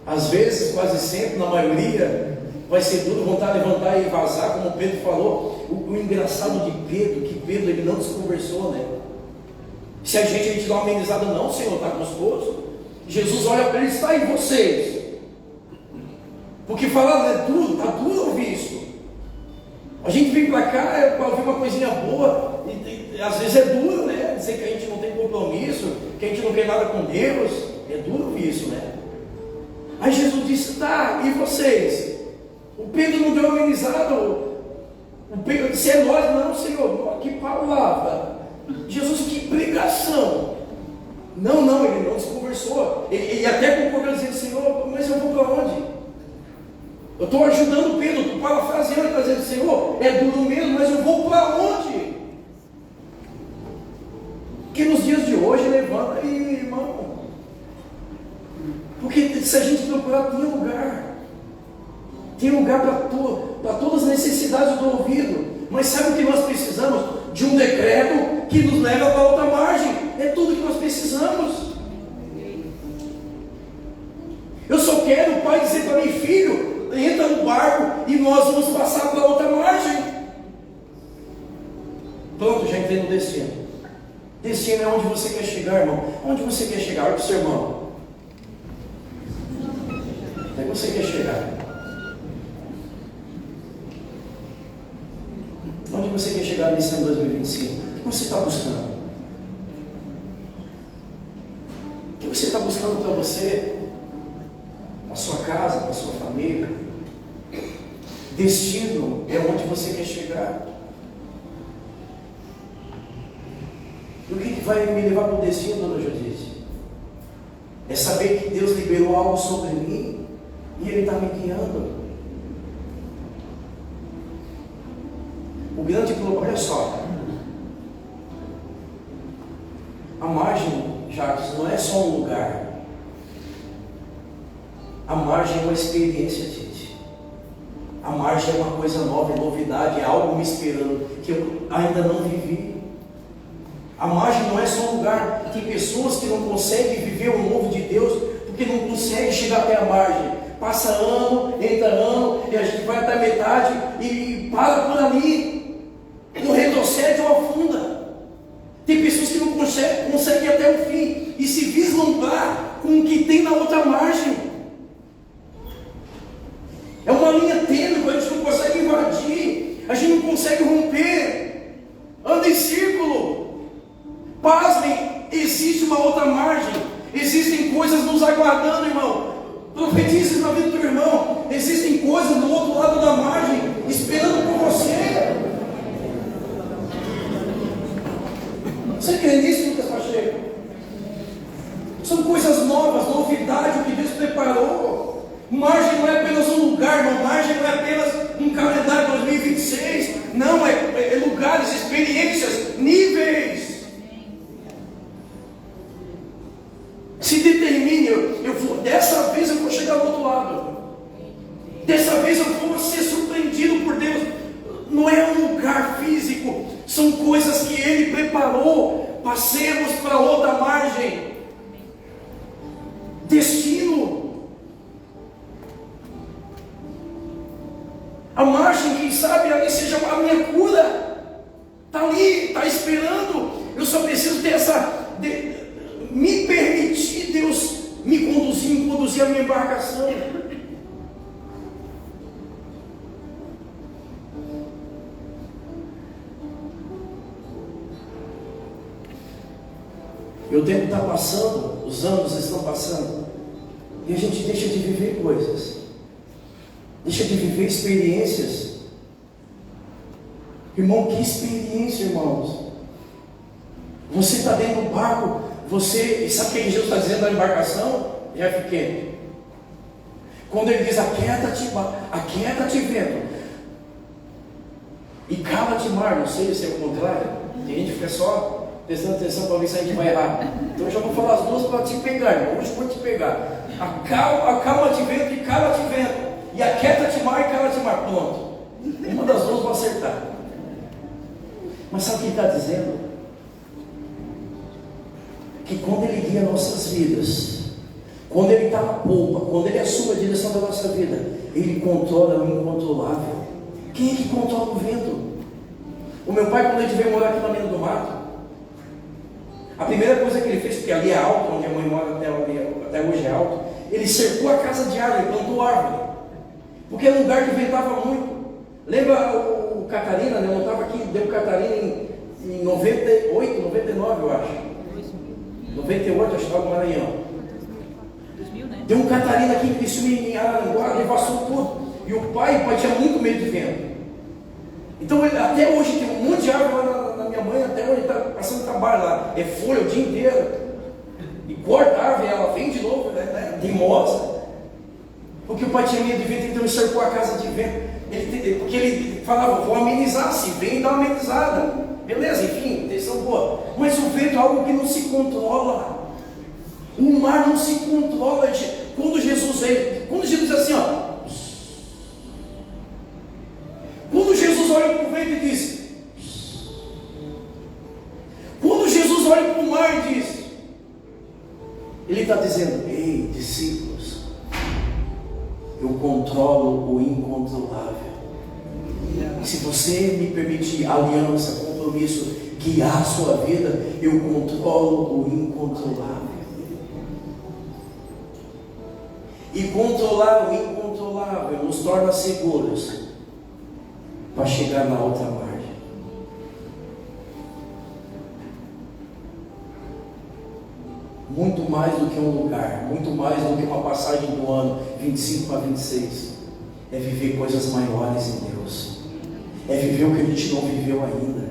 às vezes, quase sempre, na maioria, vai ser duro, vontade de levantar e vazar, como Pedro falou. O engraçado de Pedro, que Pedro ele não desconversou, né? Se a gente dá uma amenizada, não, Senhor, está gostoso. Jesus olha para ele e está em vocês. Porque falar é duro, está duro ouvir isso. A gente vem para cá para ouvir uma coisinha boa, e às vezes é duro, né? Dizer que a gente não tem compromisso, que a gente não quer nada com Deus. É duro ouvir isso, né? Aí Jesus disse: tá, e vocês? O Pedro não deu uma amenizada. O Pedro disse: é nós, não, Senhor. Que palavra! Jesus, que pregação! Não, ele não se conversou. Ele até concordou, dizendo: Senhor, mas eu vou para onde? Eu estou ajudando Pedro, estou parafraseando, está dizendo: Senhor, é duro mesmo, mas eu vou para onde? Porque nos dias de hoje, levanta aí, irmão. adorar, tinha lugar. Tem lugar para todas as necessidades do ouvido. Mas sabe o que nós precisamos? De um decreto que nos leva para outra margem. É tudo que nós precisamos. Eu só quero o pai dizer para mim: filho, entra no barco e nós vamos passar para outra margem. Pronto, já entrei no destino. Destino é onde você quer chegar, irmão. Onde você quer chegar? Olha para o seu irmão. Onde você quer chegar? Onde você quer chegar nesse ano 2025? O que você está buscando? O que você está buscando para você? Para sua casa, para sua família? Destino é onde você quer chegar. E o que vai me levar para o destino, dona Judite? É saber que Deus liberou algo sobre mim e Ele está me guiando. O grande problema, olha só, a margem, Jacques, não é só um lugar. A margem é uma experiência, gente. A margem é uma coisa nova, é novidade, é algo me esperando que eu ainda não vivi. A margem não é só um lugar. Tem pessoas que não conseguem viver o novo de Deus porque não conseguem chegar até a margem. Passa ano, entra ano, e a gente vai até a metade e para por ali. Não retrocede ou afunda. Tem pessoas que não conseguem ir até o fim e se vislumbrar com o que tem na outra margem. É uma linha tênue, a gente não consegue invadir, a gente não consegue romper. Anda em círculo. Pasmem, existe uma outra margem. Existem coisas nos aguardando, irmão. Profetize na vida do teu irmão. Existem coisas do outro lado da margem esperando por você. Você crê nisso, Lucas Pacheco? São coisas novas, novidade, o que Deus preparou. Margem não é apenas um lugar, irmão. Margem não é apenas um calendário 2026. Não, é lugares, experiências, níveis. Se determine, dessa vez eu vou chegar do outro lado. Dessa vez eu vou ser surpreendido por Deus. Não é um lugar físico, são coisas que Ele preparou. Passemos para outra margem. Destino. A margem, quem sabe, ali seja a minha cura. Está ali, está esperando. Eu só preciso ter me permitir, Deus, me conduzir a minha embarcação. E o tempo está passando, os anos estão passando, e a gente deixa de viver coisas, deixa de viver experiências. Irmão, que experiência, irmãos. Você está dentro do barco. Você, sabe o que Jesus está dizendo da embarcação? Já fiquei. Quando ele diz: aquieta-te vento, e cala-te mar. Não sei se é o contrário. Tem gente que fica só prestando atenção para ver se a gente vai errar. Então eu já vou falar as duas para te pegar, irmão. Hoje vou te pegar. Acalma-te vento e cala-te vento, e aquieta-te mar e cala-te mar. Pronto. Uma das duas vai acertar. Mas sabe o que ele está dizendo? Que quando Ele guia nossas vidas, quando Ele está na polpa, quando Ele assume a direção da nossa vida, Ele controla o incontrolável. Quem é que controla o vento? O meu pai, quando a gente veio morar aqui na Mina do Mato, a primeira coisa que ele fez, porque ali é alto, onde a mãe mora até hoje é alto, ele cercou a casa de árvore, plantou árvore, porque era um lugar que ventava muito. Lembra o Catarina, né? Eu estava aqui, deu Catarina em 98, 99 eu acho. 98, acho que estava no Maranhão. 2000, né? Deu um Catarina aqui em Criciúma, em Araranguá, devassou tudo. E o pai tinha muito medo de vento. Então ele, até hoje tem um monte de árvore lá na minha mãe, até hoje está passando trabalho lá. É folha o dia inteiro. E corta a árvore, ela vem de novo, né? Teimosa. Porque o pai tinha medo de vento, então ele cercou a casa de vento. Porque ele falava: vou amenizar, se vem, dá uma amenizada. Beleza, enfim, intenção boa. Mas o vento é algo que não se controla. O mar não se controla. Quando Jesus veio, Quando Jesus diz assim, ó, quando Jesus olha para o vento e diz, quando Jesus olha para o mar e diz, Ele está dizendo, ei, discípulos, eu controlo o incontrolável. E se você me permitir aliança, compromisso, guiar a sua vida, eu controlo o incontrolável. E controlar o incontrolável nos torna seguros para chegar na outra margem. Muito mais do que um lugar, muito mais do que uma passagem do ano 25 para 26, é viver coisas maiores em Deus, é viver o que a gente não viveu ainda.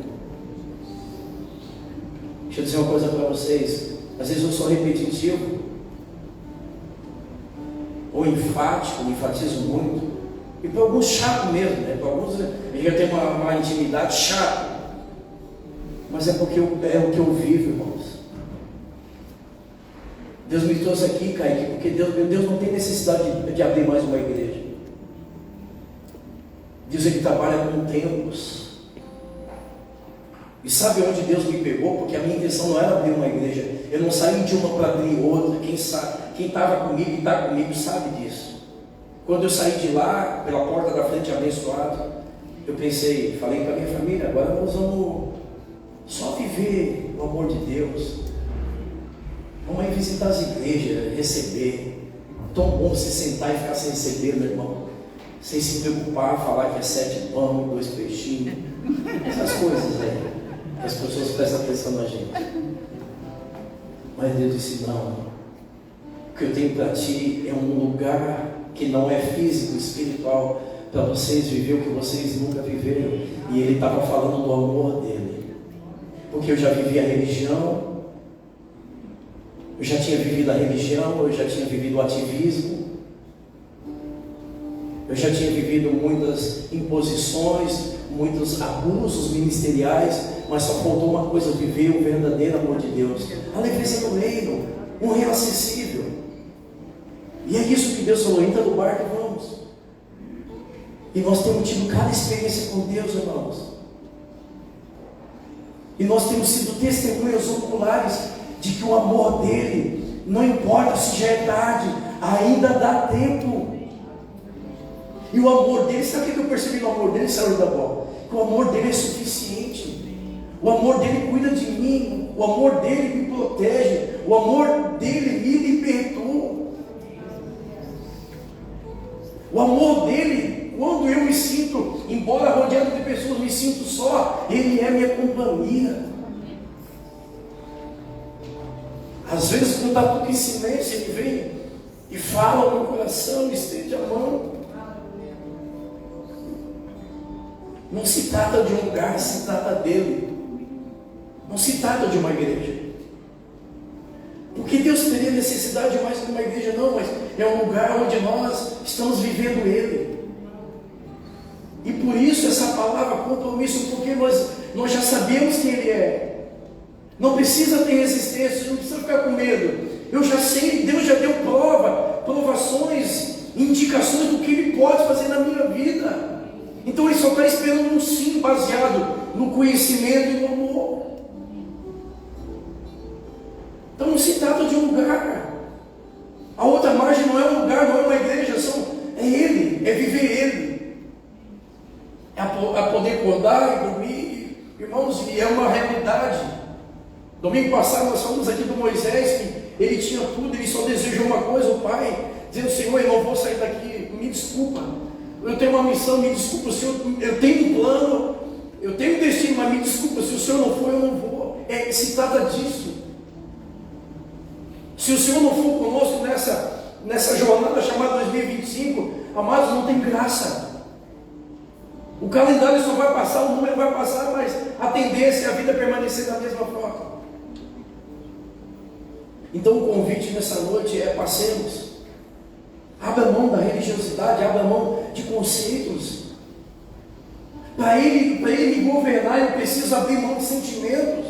Deixa eu dizer uma coisa para vocês, às vezes eu sou repetitivo, ou enfático, me enfatizo muito, e para alguns chato mesmo, né? Para alguns a gente tem uma intimidade chata, mas é porque é o que eu vivo, irmãos. Deus me trouxe aqui, Kaique, porque Deus não tem necessidade de abrir mais uma igreja. Deus, Ele trabalha com tempos. E sabe onde Deus me pegou? Porque a minha intenção não era abrir uma igreja. Eu não saí de uma para abrir outra. Quem sabe, quem estava comigo e está comigo sabe disso. Quando eu saí de lá, pela porta da frente abençoado, eu pensei, falei para a minha família, agora nós vamos só viver o amor de Deus. Vamos aí visitar as igrejas, receber. Tão bom você sentar e ficar sem receber, meu irmão. Sem se preocupar, falar que é 7 pão e 2 peixinhos. Essas coisas aí, que as pessoas prestam atenção na gente. Mas Deus disse, não. O que eu tenho para ti é um lugar que não é físico, espiritual, para vocês viver o que vocês nunca viveram. E Ele estava falando do amor dele. Porque eu já vivi a religião, eu já tinha vivido a religião, eu já tinha vivido o ativismo, eu já tinha vivido muitas imposições, muitos abusos ministeriais, mas só faltou uma coisa, viver o verdadeiro amor de Deus, a leveza do reino, um reino acessível. E é isso que Deus falou, entra no barco e vamos. E nós temos tido cada experiência com Deus, irmãos. E nós temos sido testemunhas oculares de que o amor dele, não importa se já é tarde, ainda dá tempo. E o amor dele, sabe o que eu percebi no amor dele, Senhor da bola? Que o amor dele é suficiente. O amor dele cuida de mim. O amor dele me protege. O amor dele me libertou. O amor dele, quando eu me sinto, embora rodeado de pessoas, me sinto só, ele é minha companhia. Às vezes, quando está tudo em silêncio, ele vem e fala no meu coração, me estende a mão. Não se trata de um lugar, se trata dele. Não se trata de uma igreja. Porque Deus teria necessidade de mais que uma igreja? Não, mas é um lugar onde nós estamos vivendo Ele. E por isso essa palavra compromisso, porque nós já sabemos quem Ele é. Não precisa ter resistência, não precisa ficar com medo. Eu já sei, Deus já deu provações, indicações do que Ele pode fazer na minha vida. Então Ele só está esperando um sim baseado no conhecimento e no amor. Então não se trata de um lugar. A outra margem não é um lugar, não é uma igreja, é Ele, é viver Ele. É poder acordar e dormir, irmãos, e é uma realidade. Domingo passado nós falamos aqui do Moisés, que ele tinha tudo, ele só desejou uma coisa, o pai, dizendo, Senhor, eu não vou sair daqui, me desculpa, eu tenho uma missão, me desculpa, Senhor, eu tenho um plano, eu tenho um destino, mas me desculpa, se o Senhor não for, eu não vou. Se trata disso. Se o Senhor não for conosco nessa jornada chamada 2025, amados, não tem graça. O calendário só vai passar, o número vai passar, mas a tendência é a vida permanecer da mesma forma. Então o convite nessa noite é: passemos. Abra mão da religiosidade, abra mão de conceitos. Para ele me governar, eu preciso abrir mão de sentimentos.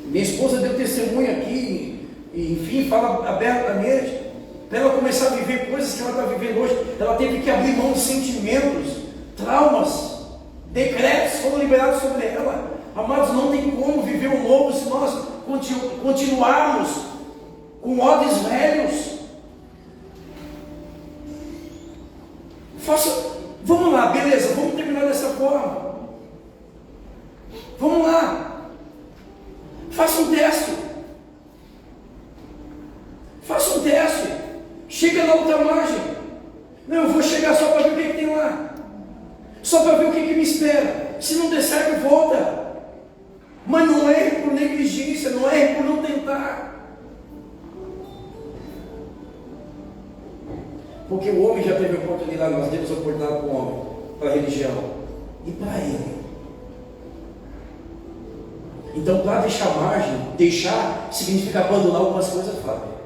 Minha esposa deu testemunho aqui, e, enfim, fala abertamente. Para ela começar a viver coisas que ela está vivendo hoje, ela teve que abrir mão de sentimentos, traumas, decretos foram liberados sobre ela. Amados, não tem como viver o novo se nós continuarmos com ódios velhos. Vamos lá, beleza, vamos terminar dessa forma. Vamos lá. Faça um teste. Faça um teste. Chega na outra margem. Não, eu vou chegar só para ver o que tem lá. Só para ver o que me espera. Se não der certo, volta. Mas não erre por negligência, não erre por não tentar. Porque o homem já teve a oportunidade, nós temos a oportunidade para o homem, para a religião e para ele. Então, para deixar margem, deixar significa abandonar algumas coisas, Fábio.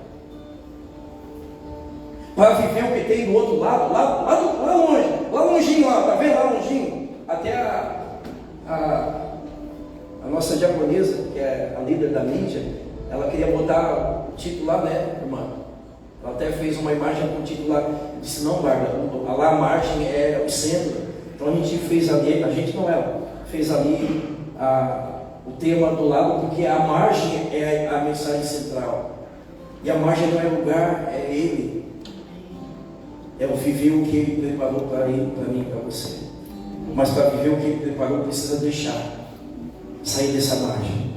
Para viver o que tem do outro lado, lá longe, lá longinho, está vendo lá longinho? Até a nossa japonesa, que é a líder da mídia, ela queria botar o título lá, né, irmã? Ela até fez uma imagem com o título lá, disse, não, Bárbara, lá a margem é o centro. Então a gente fez ali, a gente não é, fez ali o tema do lado, porque a margem é a mensagem central. E a margem não é lugar, é Ele. É o viver o que Ele preparou para mim e para você. Mas para viver o que Ele preparou, precisa deixar sair dessa margem.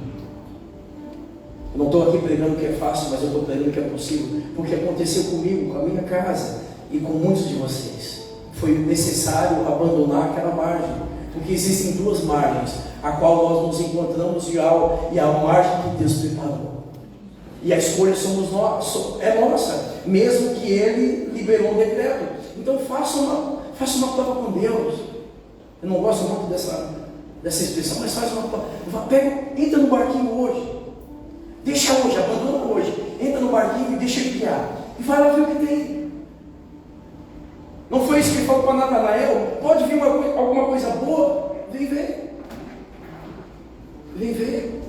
Eu não estou aqui pregando que é fácil, mas eu estou pregando que é possível, porque aconteceu comigo, com a minha casa e com muitos de vocês. Foi necessário abandonar aquela margem, porque existem duas margens, a qual nós nos encontramos e a margem que Deus preparou. E a escolha somos nós, é nossa, mesmo que Ele liberou um decreto. Então faça uma prova com Deus. Eu não gosto muito dessa expressão, mas faz uma prova. Entra no barquinho hoje. Deixa hoje, abandona hoje. Entra no barquinho e deixa ele guiar. E vai lá ver o que tem. Não foi isso que ele falou para Natanael? Pode vir alguma coisa boa? Vem ver. Vem ver.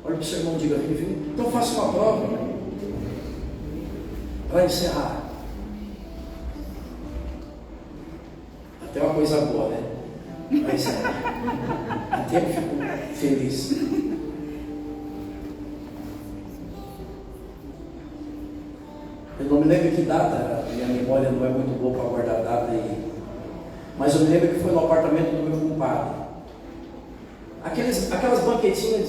Olha para o seu irmão e diga, vem ver. Então faça uma prova. Para encerrar. Até uma coisa boa, né? Para encerrar. Até eu fico feliz. Eu não me lembro que data, minha memória não é muito boa para guardar data aí. Mas eu me lembro que foi no apartamento do meu compadre. Aquelas banquetinhas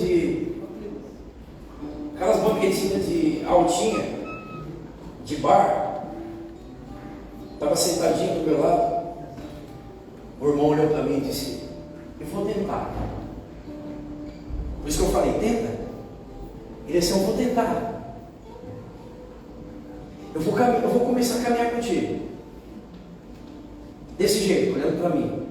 de altinha, de bar. Estava sentadinho do meu lado. O irmão olhou para mim e disse, eu vou tentar. Por isso que eu falei, tenta. Ele disse, eu vou tentar. Eu vou começar a caminhar contigo. Desse jeito, olhando para mim.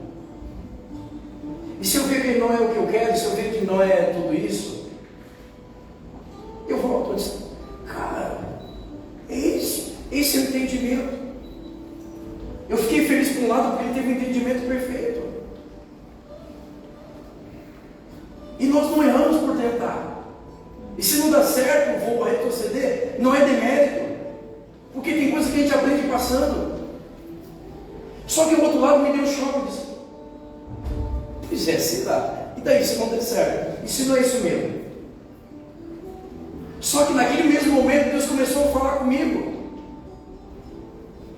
E se eu ver que não é o que eu quero, se eu ver que não é tudo isso, eu volto. Eu disse, cara, é isso. Esse é o entendimento. Eu fiquei feliz por um lado porque ele teve um entendimento perfeito. E nós não erramos por tentar. E se não dá certo, eu vou retroceder, não é demérito. Porque tem coisa que a gente aprende passando. Só que o outro lado me deu um choque. Disse, pois é, se dá. E daí se não der certo? E se não é isso mesmo? Só que naquele mesmo momento Deus começou a falar comigo.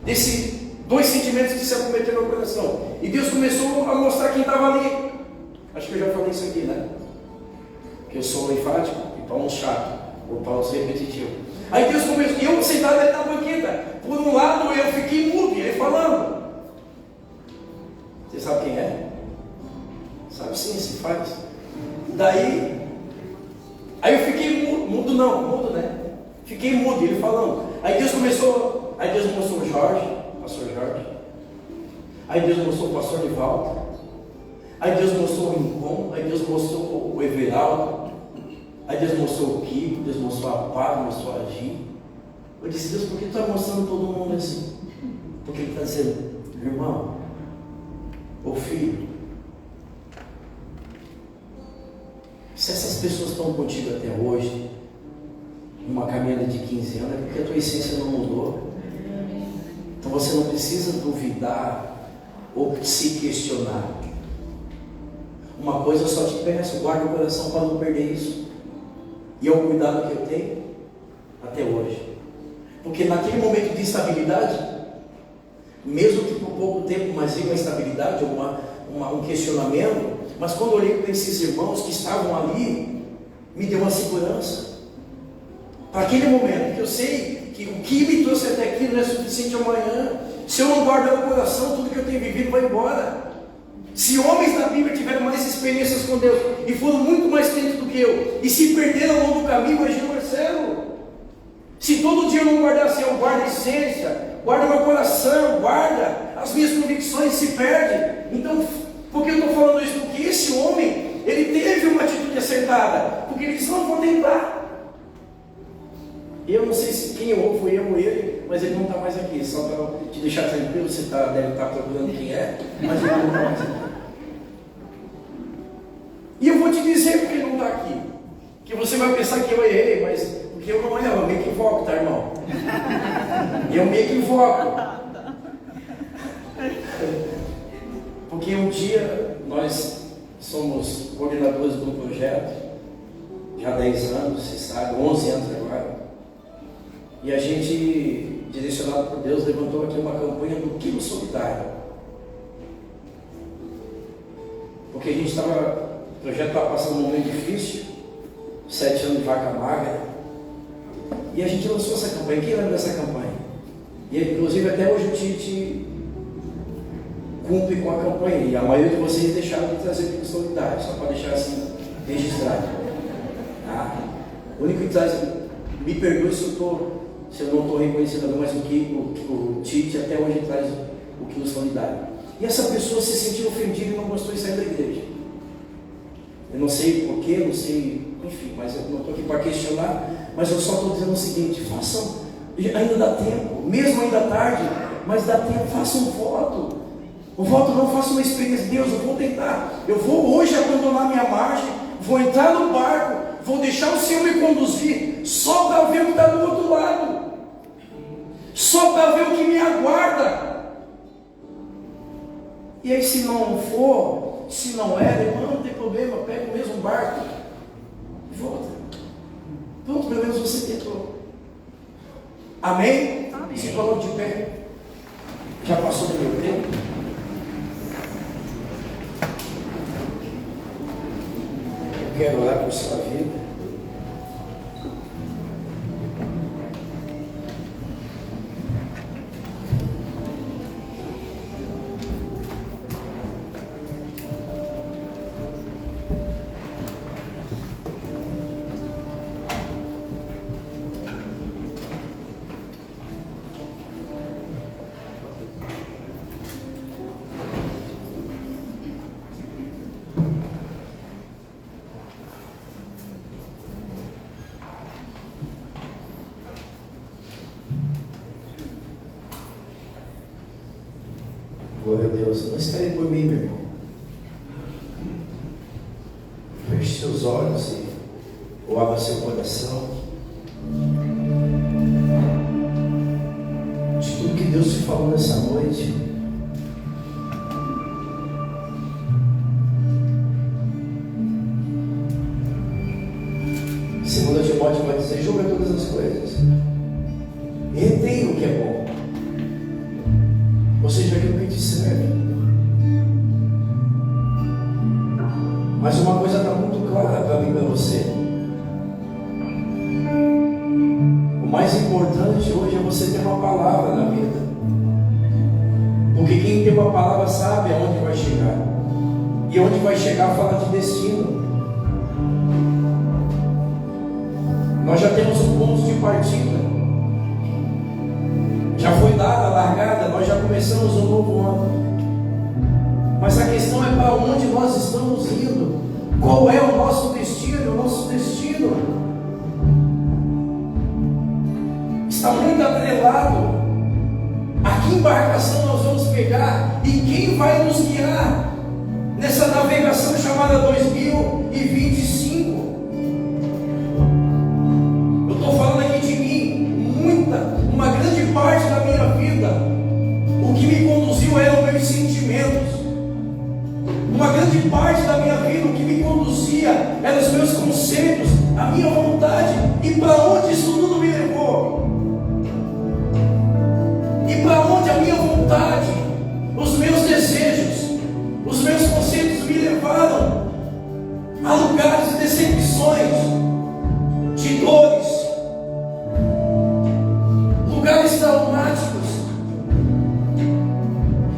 Desses dois sentimentos que se acometeram no coração. E Deus começou a mostrar quem estava ali. Acho que eu já falei isso aqui, né? Que eu sou enfático e Paulo chato. Ou Paulo repetitivo. Aí Deus começou, e eu sentado ali na banqueta. Por um lado eu fiquei mudo, e ele falando. Você sabe quem é? Sabe sim, se faz. Daí, aí eu fiquei mudo, né? Fiquei mudo, ele falando. Aí Deus começou, aí Deus mostrou o Jorge, pastor Jorge. Aí Deus mostrou o pastor Nivaldo. Aí Deus mostrou o Rincon, aí Deus mostrou o Everaldo. Aí Deus mostrou o Kiko, Deus mostrou a Paz, mostrou a Gi. Eu disse, Deus, por que tu está mostrando todo mundo assim? Porque Ele está dizendo, irmão, ô filho, se essas pessoas estão contigo até hoje, numa caminhada de 15 anos, é porque a tua essência não mudou. Então você não precisa duvidar ou se questionar. Uma coisa eu só te peço, guarda o coração para não perder isso. E é o cuidado que eu tenho até hoje. Porque naquele momento de instabilidade, mesmo que por pouco tempo, mas veio uma instabilidade, um questionamento, mas quando eu olhei para esses irmãos que estavam ali, me deu uma segurança. Para aquele momento, que eu sei que o que me trouxe até aqui não é suficiente amanhã. Se eu não guardar o coração, tudo que eu tenho vivido vai embora. Se homens da Bíblia tiveram mais experiências com Deus e foram muito mais crentes do que eu, e se perderam ao longo do caminho, imagina o Marcelo. Se todo dia eu não guardasse, eu guardo a essência, guardo meu coração, guarda as minhas convicções, se perde. Então, por que eu estou falando isso? Porque esse homem, ele teve uma atitude acertada, porque ele disse: não vou tentar. Eu não sei se quem errou foi eu ou ele, mas ele não está mais aqui. Só para te deixar tranquilo, você deve estar procurando quem é, mas ele não está mais aqui. E eu vou te dizer porque ele não está aqui. Que você vai pensar que eu errei, mas porque eu não erro, eu me equivoco, tá, irmão? Eu me equivoco. Porque um dia nós somos coordenadores de um projeto, já há 10 anos, você sabe, 11 anos agora. E a gente, direcionado por Deus, levantou aqui uma campanha do quilo solidário. Porque a gente estava, o projeto estava passando um momento difícil, 7 anos de vaca magra, e a gente lançou essa campanha. Quem lembra dessa campanha? E inclusive até hoje o Tite cumpre com a campanha, e a maioria de vocês deixaram de trazer quilo solidário, só para deixar assim registrado. Tá? O único que traz, me perdoe se eu não estou reconhecendo, mas o Tite até hoje traz o quilo solidário. E essa pessoa se sentiu ofendida e não gostou de sair da igreja. Eu não sei porquê, não sei, enfim, mas eu não estou aqui para questionar, mas eu só estou dizendo o seguinte: façam, ainda dá tempo, mesmo ainda tarde, mas dá tempo, façam um voto. O voto não faça uma experiência. Deus, eu vou tentar, eu vou hoje abandonar minha margem, vou entrar no barco, vou deixar o Senhor me conduzir, só para ver o que está do outro lado, só para ver o que me aguarda. E aí, se não for, se não é, não tem problema, pega o mesmo barco e volta. Pronto, pelo menos você tentou. Amém? Amém. Se coloque de pé. Já passou do meu tempo? Eu quero orar por sua vida. Glória a Deus. Não espere por mim, meu irmão. Feche seus olhos ou abra seu coração. De tudo que Deus te falou nessa noite. Segundo Timóteo vai dizer: julga todas as coisas, retém o que é bom, ou seja, aquilo que te serve. Mas uma coisa está muito clara para mim e para você: o mais importante hoje é você ter uma palavra na vida, porque quem tem uma palavra sabe aonde vai chegar, e onde vai chegar fala de destino. Nós já temos um ponto de partida, já foi dada a largada, nós já começamos um novo ano. Mas a questão é para onde nós estamos indo. Qual é o nosso destino? O nosso destino está muito atrelado a que embarcação nós vamos pegar e quem vai nos guiar nessa navegação chamada 2025. Eu estou falando aqui grande parte da minha vida, o que me conduzia eram os meus conceitos, a minha vontade. E para onde isso tudo me levou? E para onde a minha vontade, os meus desejos, os meus conceitos me levaram a lugares de decepções, de dores, lugares traumáticos.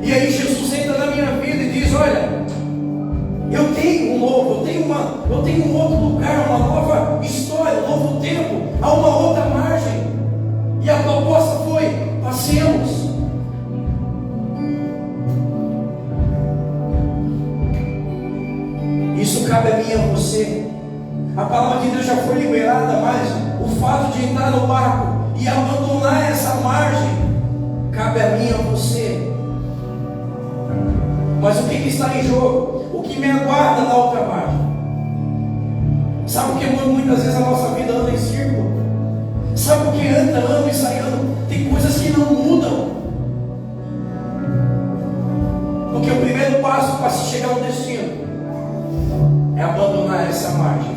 E aí Jesus entra na minha vida e diz: olha, eu tenho um novo, eu tenho um outro lugar, uma nova história, um novo tempo, há uma outra margem. E a proposta foi: passemos. Isso cabe a mim e a você. A palavra de Deus já foi liberada, mas o fato de entrar no barco e abandonar essa margem cabe a mim e a você. Mas o que está em jogo? O que me aguarda na outra margem? Sabe por que muitas vezes a nossa vida anda em círculo? Sabe por que anda ano e sai ano? Tem coisas que não mudam. Porque o primeiro passo para se chegar ao destino é abandonar essa margem.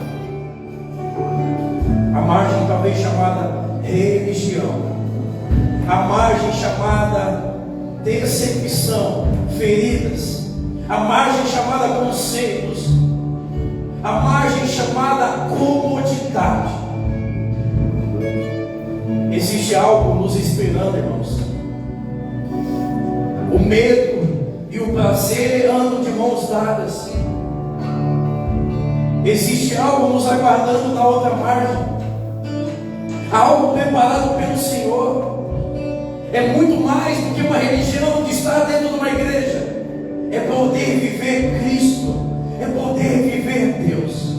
A margem talvez chamada religião, a margem chamada decepção, feridas, a margem chamada conceitos, a margem chamada comodidade. Existe algo nos esperando, irmãos. O medo e o prazer andam de mãos dadas. Existe algo nos aguardando na outra margem, algo preparado pelo Senhor. É muito mais do que uma religião de estar dentro de uma igreja. É poder viver Cristo, é poder viver Deus.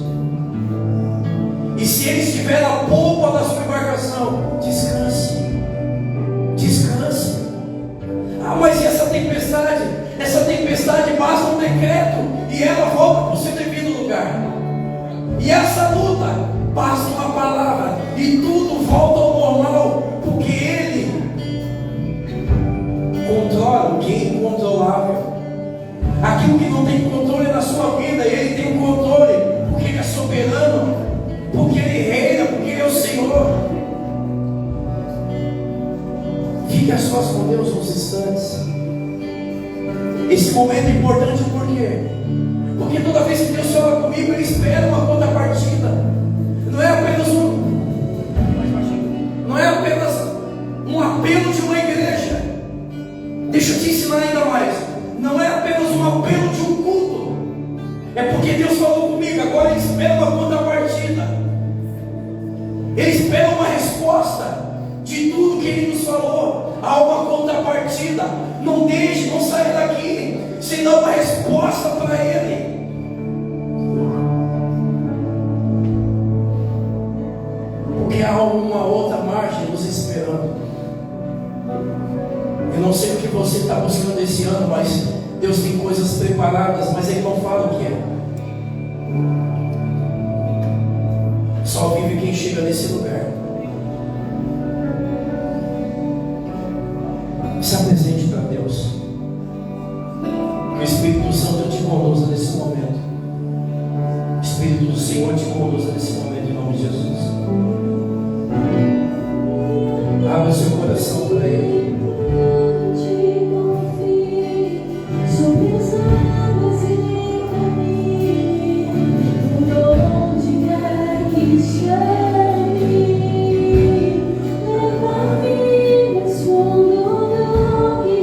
E se Ele estiver na polpa da sua embarcação, descanse, descanse. Ah, mas e essa tempestade? Essa tempestade basta um decreto e ela volta para o seu devido lugar. E essa luta basta uma palavra e tudo volta ao normal, porque Ele controla o que é incontrolável. Aquilo que não tem controle na sua vida, Ele tem o controle, porque Ele é soberano, porque Ele reina, porque Ele é o Senhor. Fique a sós com Deus uns instantes. Esse momento é importante por quê? Porque toda vez que Deus fala comigo, Ele espera uma contrapartida. Não é apenas um apelo de uma igreja. Deixa eu te ensinar ainda mais. Não é apenas um apelo de um culto. É porque Deus falou comigo. Agora Ele espera uma contrapartida. Ele espera uma resposta de tudo que Ele nos falou. Há uma contrapartida. Não deixe, não saia daqui sem dar uma resposta para Ele. Porque há uma outra margem nos esperando. Eu não sei o que você está buscando esse ano, mas Deus tem coisas preparadas, mas Ele não fala o que é. Só vive quem chega nesse lugar. Se apresente para Deus. Que o Espírito Santo te conduza nesse momento. O Espírito do Senhor te conduza nesse momento, em nome de Jesus. Abra o seu coração para Ele. Leva a vida, quando não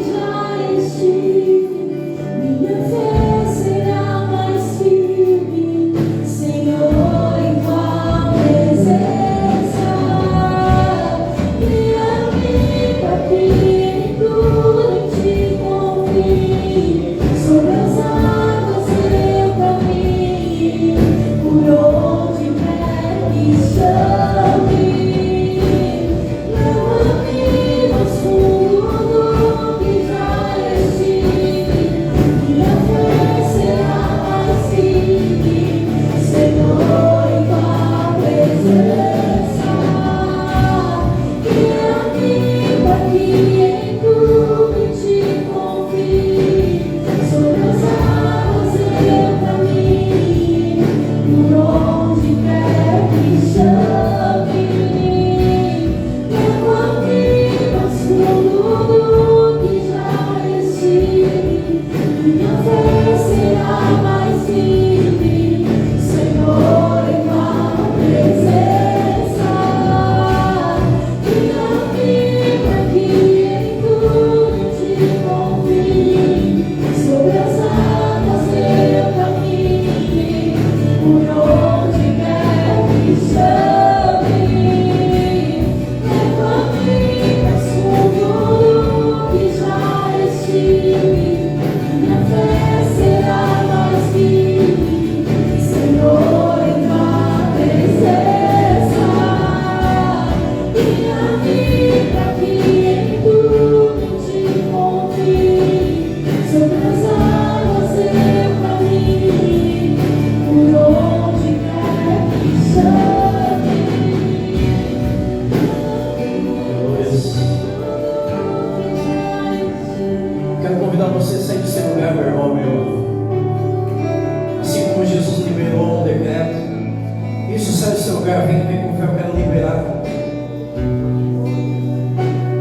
lugar, vem com fé, eu quero liberar.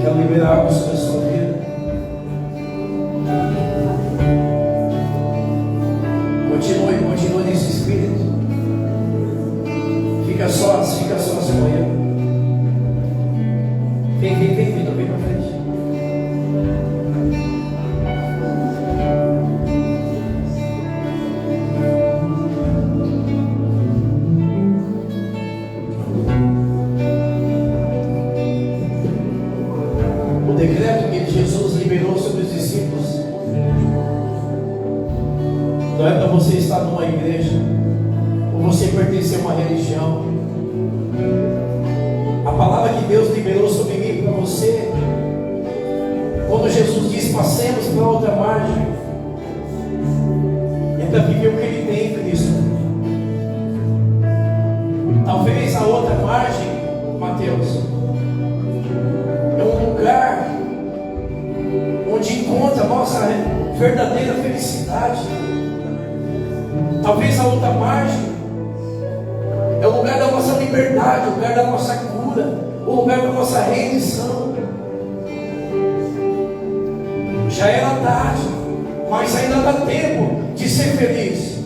Quero liberar algo sobre a sua vida. Continue nesse espírito. Fica sós amanhã. Vem pra frente. O decreto que Jesus liberou sobre os discípulos não é para você estar numa igreja ou você pertencer a uma religião. A palavra que Deus liberou sobre mim para você, quando Jesus diz passemos para outra margem, é para viver o que Ele tem em Cristo. Talvez a outra margem, Mateus, é um lugar onde encontra a nossa verdadeira felicidade. Talvez a outra margem é o lugar da nossa liberdade, o lugar da nossa cura, o lugar da nossa rendição. Já era tarde, mas ainda dá tempo de ser feliz.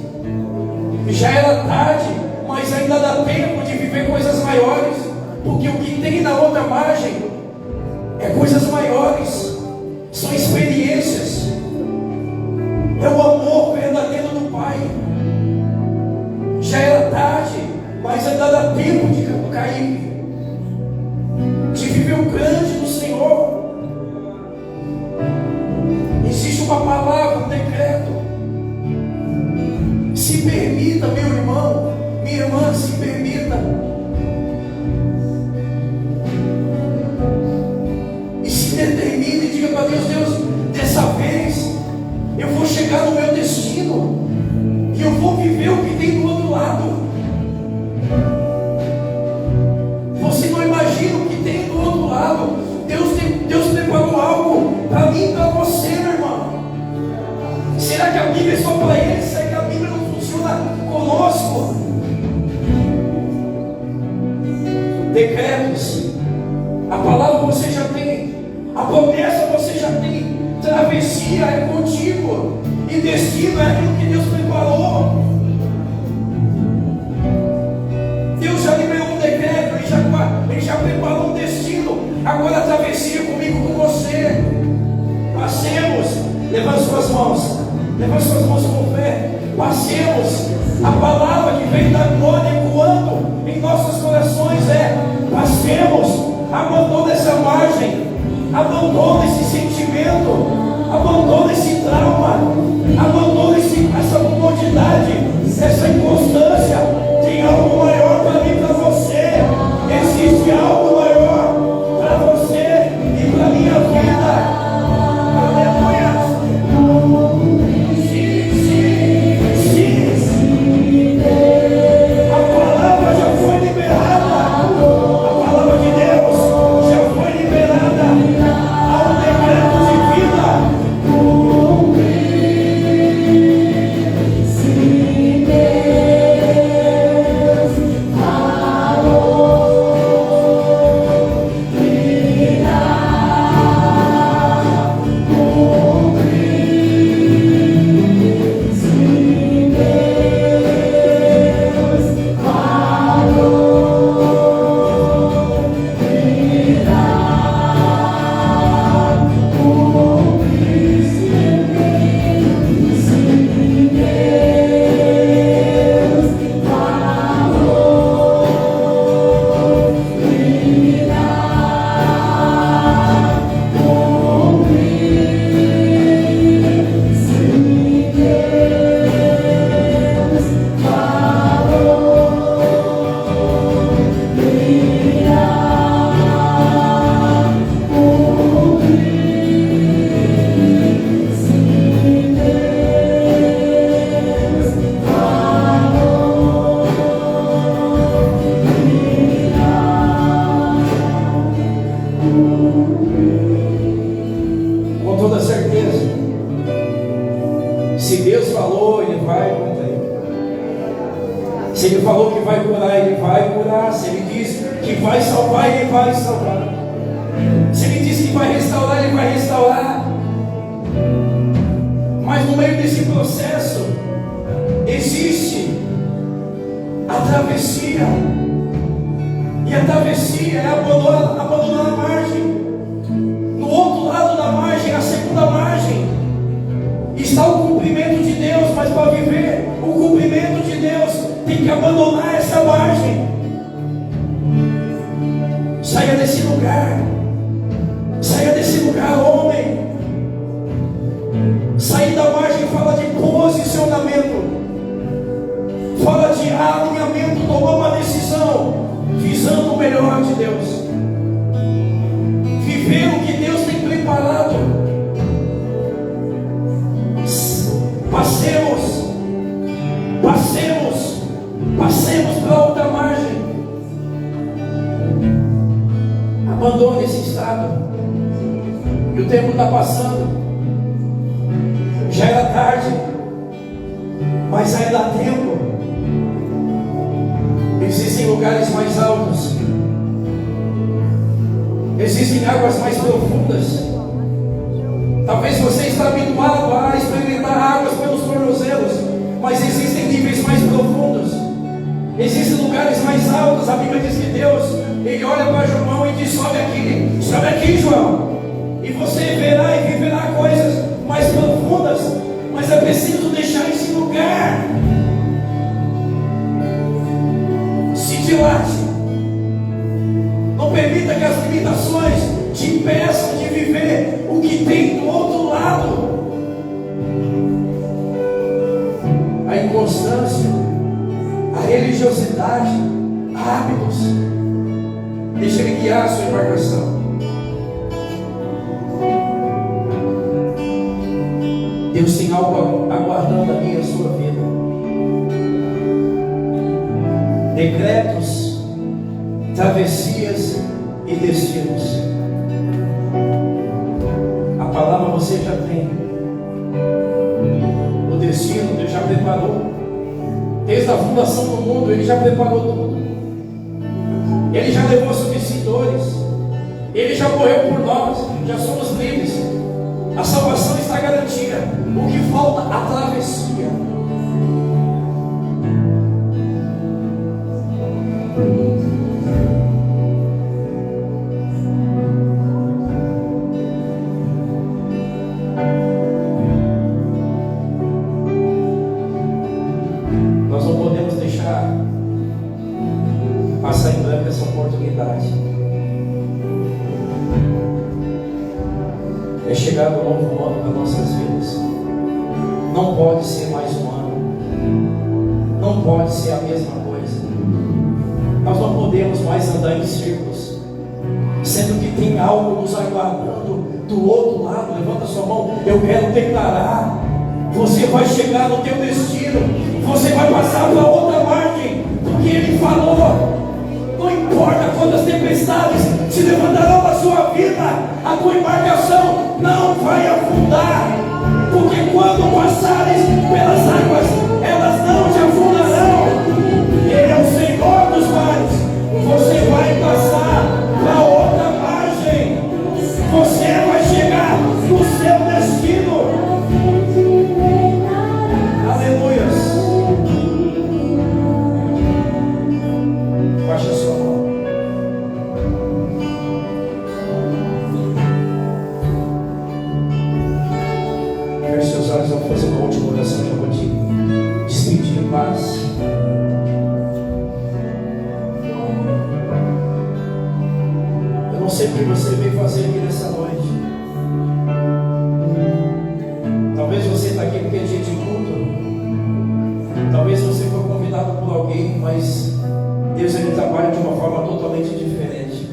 Já era tarde, mas ainda dá tempo de viver coisas maiores, porque o que tem na outra margem é coisas maiores, são experiências, é o amor verdadeiro do Pai. Já era tarde, mas ainda dá tempo de cair, de viver o grande do Senhor. Existe uma palavra, um decreto. Se permita, meu irmão, minha irmã, se permita. E se determine e diga para Deus: Deus, dessa vez eu vou chegar no meu destino e eu vou viver o que tem do outro lado. Você não imagina o que tem do outro lado. Deus preparou algo para mim e para você, meu irmão. Será que a Bíblia é só para eles? Será que a Bíblia não funciona conosco? Decretos, a palavra você já tem, a promessa você já tem, travessia é contigo, e destino é aquilo que Deus preparou. Deus já liberou um decreto, Ele já preparou um destino. Agora a travessia comigo, com você. Passemos, levante suas mãos com fé. Passemos. A palavra que vem da glória ecoando em nossos corações é: passemos. Abandona essa margem, abandona esse sentimento, abandona esse trauma, abandona essa comodidade, essa inconstância. Tem algo maior para mim e para você. Existe algo maior para você e para a minha vida. Aleluia. Sim. A palavra já foi liberada. A palavra de Deus já foi liberada. Há um decreto de vida. Se Ele falou que vai curar, Ele vai curar. Se Ele diz que vai salvar, Ele vai salvar. Se Ele diz que vai restaurar, Ele vai restaurar. Mas no meio desse processo existe a travessia. E a travessia é abandonar a margem. No outro lado da margem, a segunda margem, está o cumprimento de Deus. Mas para viver o cumprimento de Deus, tem que abandonar essa margem. Saia desse lugar. Saia desse lugar, homem. Sair da margem fala de posicionamento, fala de alinhamento, tomar uma decisão visando o melhor de Deus, viver o que Deus tem preparado. Passemos para outra margem. Abandone esse estado. E o tempo está passando. Já era tarde, mas ainda dá tempo. Existem lugares mais altos, existem águas mais profundas. Talvez você está habituado a experimentar águas pelos tornozelos, mas existem níveis mais profundos, existem lugares mais altos. A Bíblia diz que Deus, Ele olha para João e diz: sobe aqui, João, e você verá e viverá coisas mais profundas. Mas é preciso deixar esse lugar. Se dilate. Não permita que as limitações te impeçam de viver o que tem do outro lado. A inconstância, a religiosidade, hábitos. Deixa Ele guiar a sua embarcação. Deus tem algo aguardando a minha e a sua vida. Decretos, travessias e destinos. A palavra você já tem. O destino Deus já preparou. Desde a fundação do mundo Ele já preparou tudo. Ele já levou substituidores. Ele já morreu por nós. Já somos livres. A salvação está garantida. O que falta? A travessia. Nós não podemos deixar passar em branco essa oportunidade. É chegado um novo ano para nossas vidas. Não pode ser mais um ano. Não pode ser a mesma coisa. Nós não podemos mais andar em círculos, sendo que tem algo nos aguardando do outro lado. Levanta sua mão. Eu quero declarar: você vai chegar no teu destino. Você vai passar para outra margem, porque Ele falou. Não importa quantas tempestades se levantarão na sua vida, a tua embarcação não vai afundar, porque quando passares pelas águas, elas não te afundarão. Ele é o Senhor dos mares. Você vai passar para outra margem. Você vai chegar no seu destino. Aleluias. Baixa a sua mão. Feche seus olhos. Eu vou fazer uma última oração. Já vou te despedir em paz. Eu não sei o que você veio fazer aqui nessa noite. Talvez você está aqui porque é dia de culto. Talvez você foi convidado por alguém, mas Deus, Ele trabalha de uma forma totalmente diferente.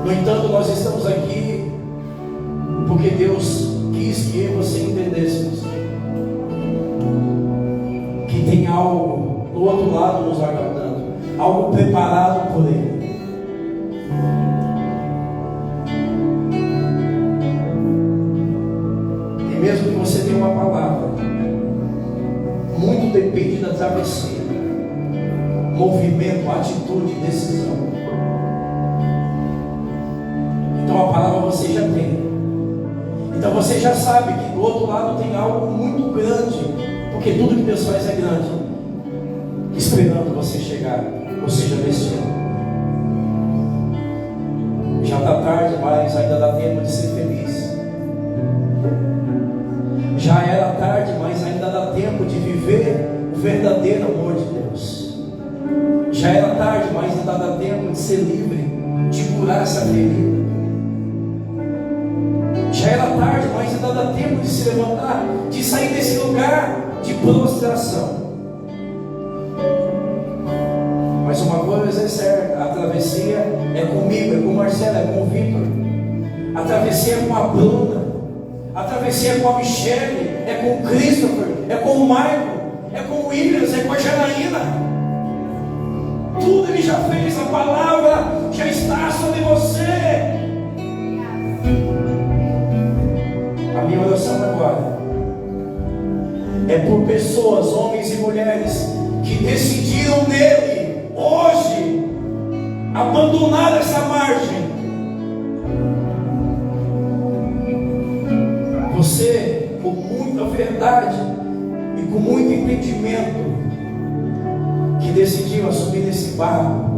No entanto, nós estamos aqui porque Deus quis que eu e você entendêssemos que tem algo do outro lado nos aguardando, algo preparado por Ele. E mesmo que você tenha uma palavra, muito depende da travessia. movimento, atitude, decisão. Então a palavra você já tem. Então você já sabe que do outro lado tem algo muito grande, porque tudo que Deus faz é grande, esperando você chegar, ou seja, destino. Já está tarde, mas ainda dá tempo de ser feliz. Já era tarde, mas ainda dá tempo de viver o verdadeiro amor de Deus. Já era tarde, mas ainda dá tempo de ser livre, de curar essa ferida. Já era tarde, mas ainda dá tempo de se levantar, de sair desse lugar de prostração. Mas uma coisa é certa: a travessia é comigo, é com o Marcelo, é com o Victor. A travessia é com a Bruna. A travessia é com a Michele, é com o Christopher, é com o Michael, é com o Williams, é com a Janaína. Tudo Ele já fez, a palavra já está sobre você. A minha oração agora é por pessoas, homens e mulheres, que decidiram nele, hoje, abandonar essa margem. Você, com muita verdade e com muito entendimento, que decidiu assumir esse barco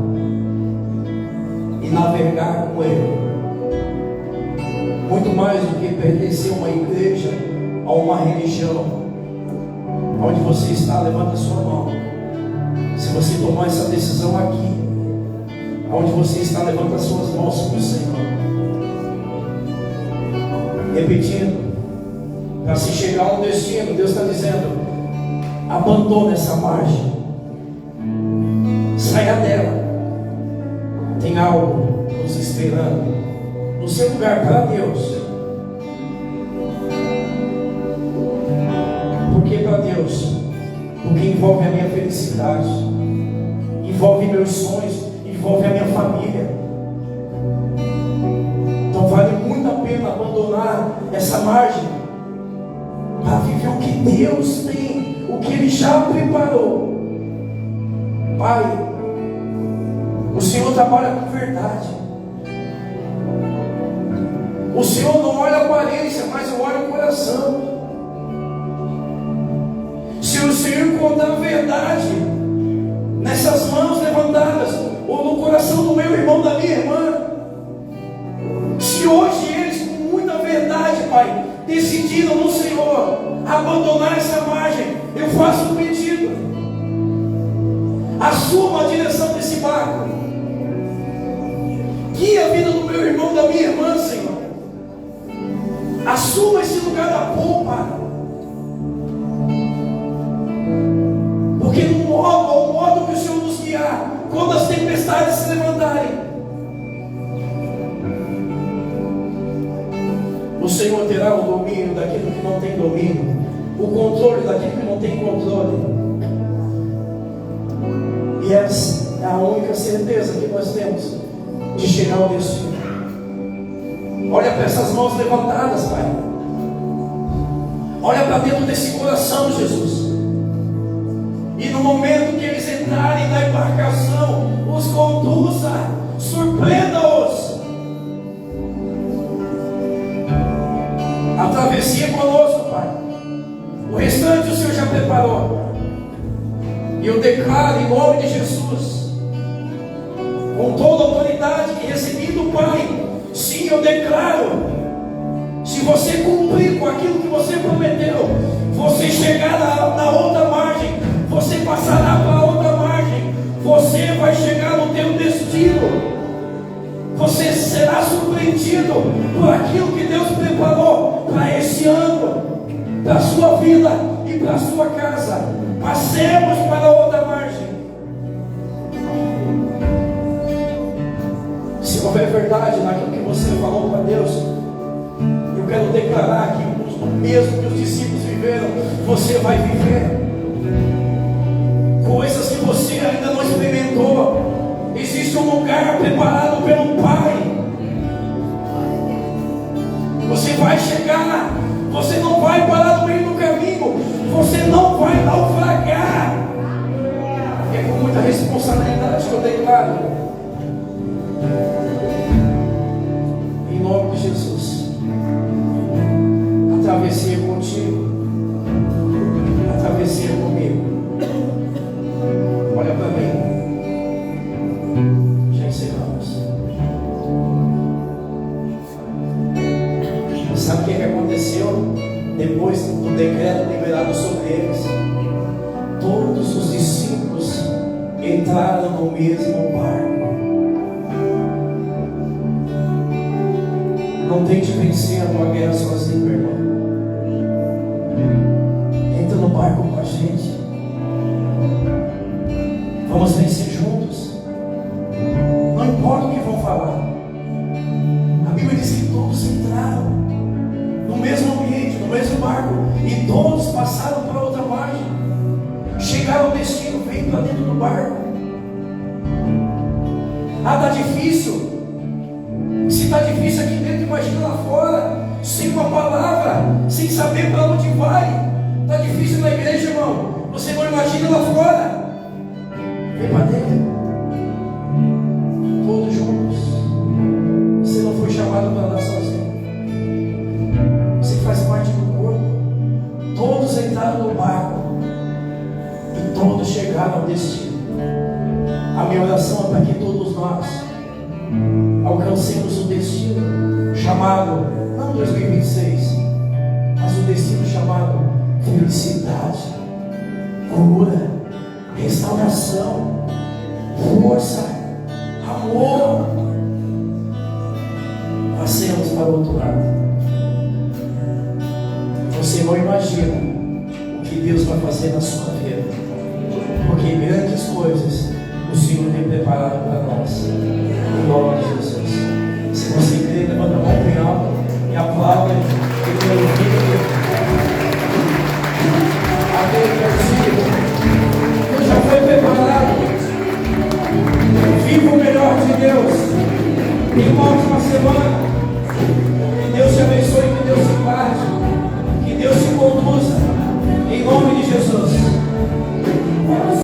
e navegar com ele. Muito mais do que pertencer a uma igreja, a uma religião. Onde você está, levanta a sua mão. Se você tomar essa decisão aqui, onde você está, levanta as suas mãos para o Senhor. Repetindo, para se chegar a um destino, Deus está dizendo: abandone essa margem, saia dela. Tem algo nos esperando no seu lugar para Deus. Por que para Deus? Porque envolve a minha felicidade, envolve meus sonhos, envolve a minha família. Então vale muito a pena abandonar essa margem para viver o que Deus tem, o que Ele já preparou. Pai, o Senhor trabalha com verdade. O Senhor não olha a aparência, mas olha o coração. Se o Senhor encontrar a verdade nessas mãos levantadas, ou no coração do meu irmão, da minha irmã, se hoje eles, com muita verdade, Pai, decidiram no Senhor abandonar essa margem, eu faço um pedido: assuma a direção desse barco, guia a vida do meu irmão, da minha irmã, Senhor. Assuma esse lugar da polpa, porque no modo que o Senhor nos guiar, quando as tempestades se levantarem, o Senhor terá o domínio daquilo que não tem domínio, o controle daquilo que não tem controle. E essa é a única certeza que nós temos de chegar ao destino. Olha para essas mãos levantadas, Pai. Olha para dentro desse coração, Jesus. E no momento que eles entrarem na embarcação, os conduza, surpreenda-os. A travessia conosco, Pai. O restante o Senhor já preparou. E eu declaro em nome de Jesus, com toda a autoridade que recebi do Pai, sim, eu declaro: se você cumprir com aquilo que você prometeu, você chegar na outra margem, você passará para a outra margem, você vai chegar no teu destino. Você será surpreendido por aquilo que Deus preparou para esse ano, para a sua vida e para a sua casa. Passemos para a outra margem. Se houver verdade naquilo que você falou para Deus, eu quero declarar que o mesmo que os discípulos viveram, você vai viver. Coisas que você ainda não experimentou. Existe um lugar preparado pelo Pai. Você vai chegar. Você não vai parar no meio do caminho. Você não vai naufragar. É com muita responsabilidade responsabilidade que eu declaro. Em nome de Jesus. A travessia contigo. A travessia comigo. Olha para mim. Já encerramos. Sabe o que aconteceu? Depois do decreto liberado sobre eles, todos os discípulos entraram no mesmo barco. Não tente vencer a tua guerra sozinho, meu irmão. Entra no barco com a gente. Vamos vencer juntos. Não importa o que vão falar. A Bíblia diz que todos entraram no mesmo ambiente, no mesmo barco, e todos passaram para outra margem. Chegaram ao destino, veio para dentro do barco. Ah, está difícil. Se está difícil aqui dentro, imagina lá fora, sem uma palavra, sem saber para onde vai. Está difícil na igreja, irmão. Você não imagina lá fora. Vem para dentro. Todos juntos. Você não foi chamado para andar sozinho. Você faz parte do corpo. Todos entraram no barco e todos chegaram ao destino. A minha oração é para que todos nós alcancemos o destino chamado, não 2026, mas o destino chamado felicidade, cura, restauração, força, amor. Passemos para o outro lado. Você não imagina o que Deus vai fazer na sua vida, porque grandes coisas o Senhor tem preparado para nós. Em nome de Jesus. Se você crê, levanta a mão bem alto e aplaude e glorifique. Amém, versículo. Deus já foi preparado. Viva o melhor de Deus. Tenha uma ótima semana.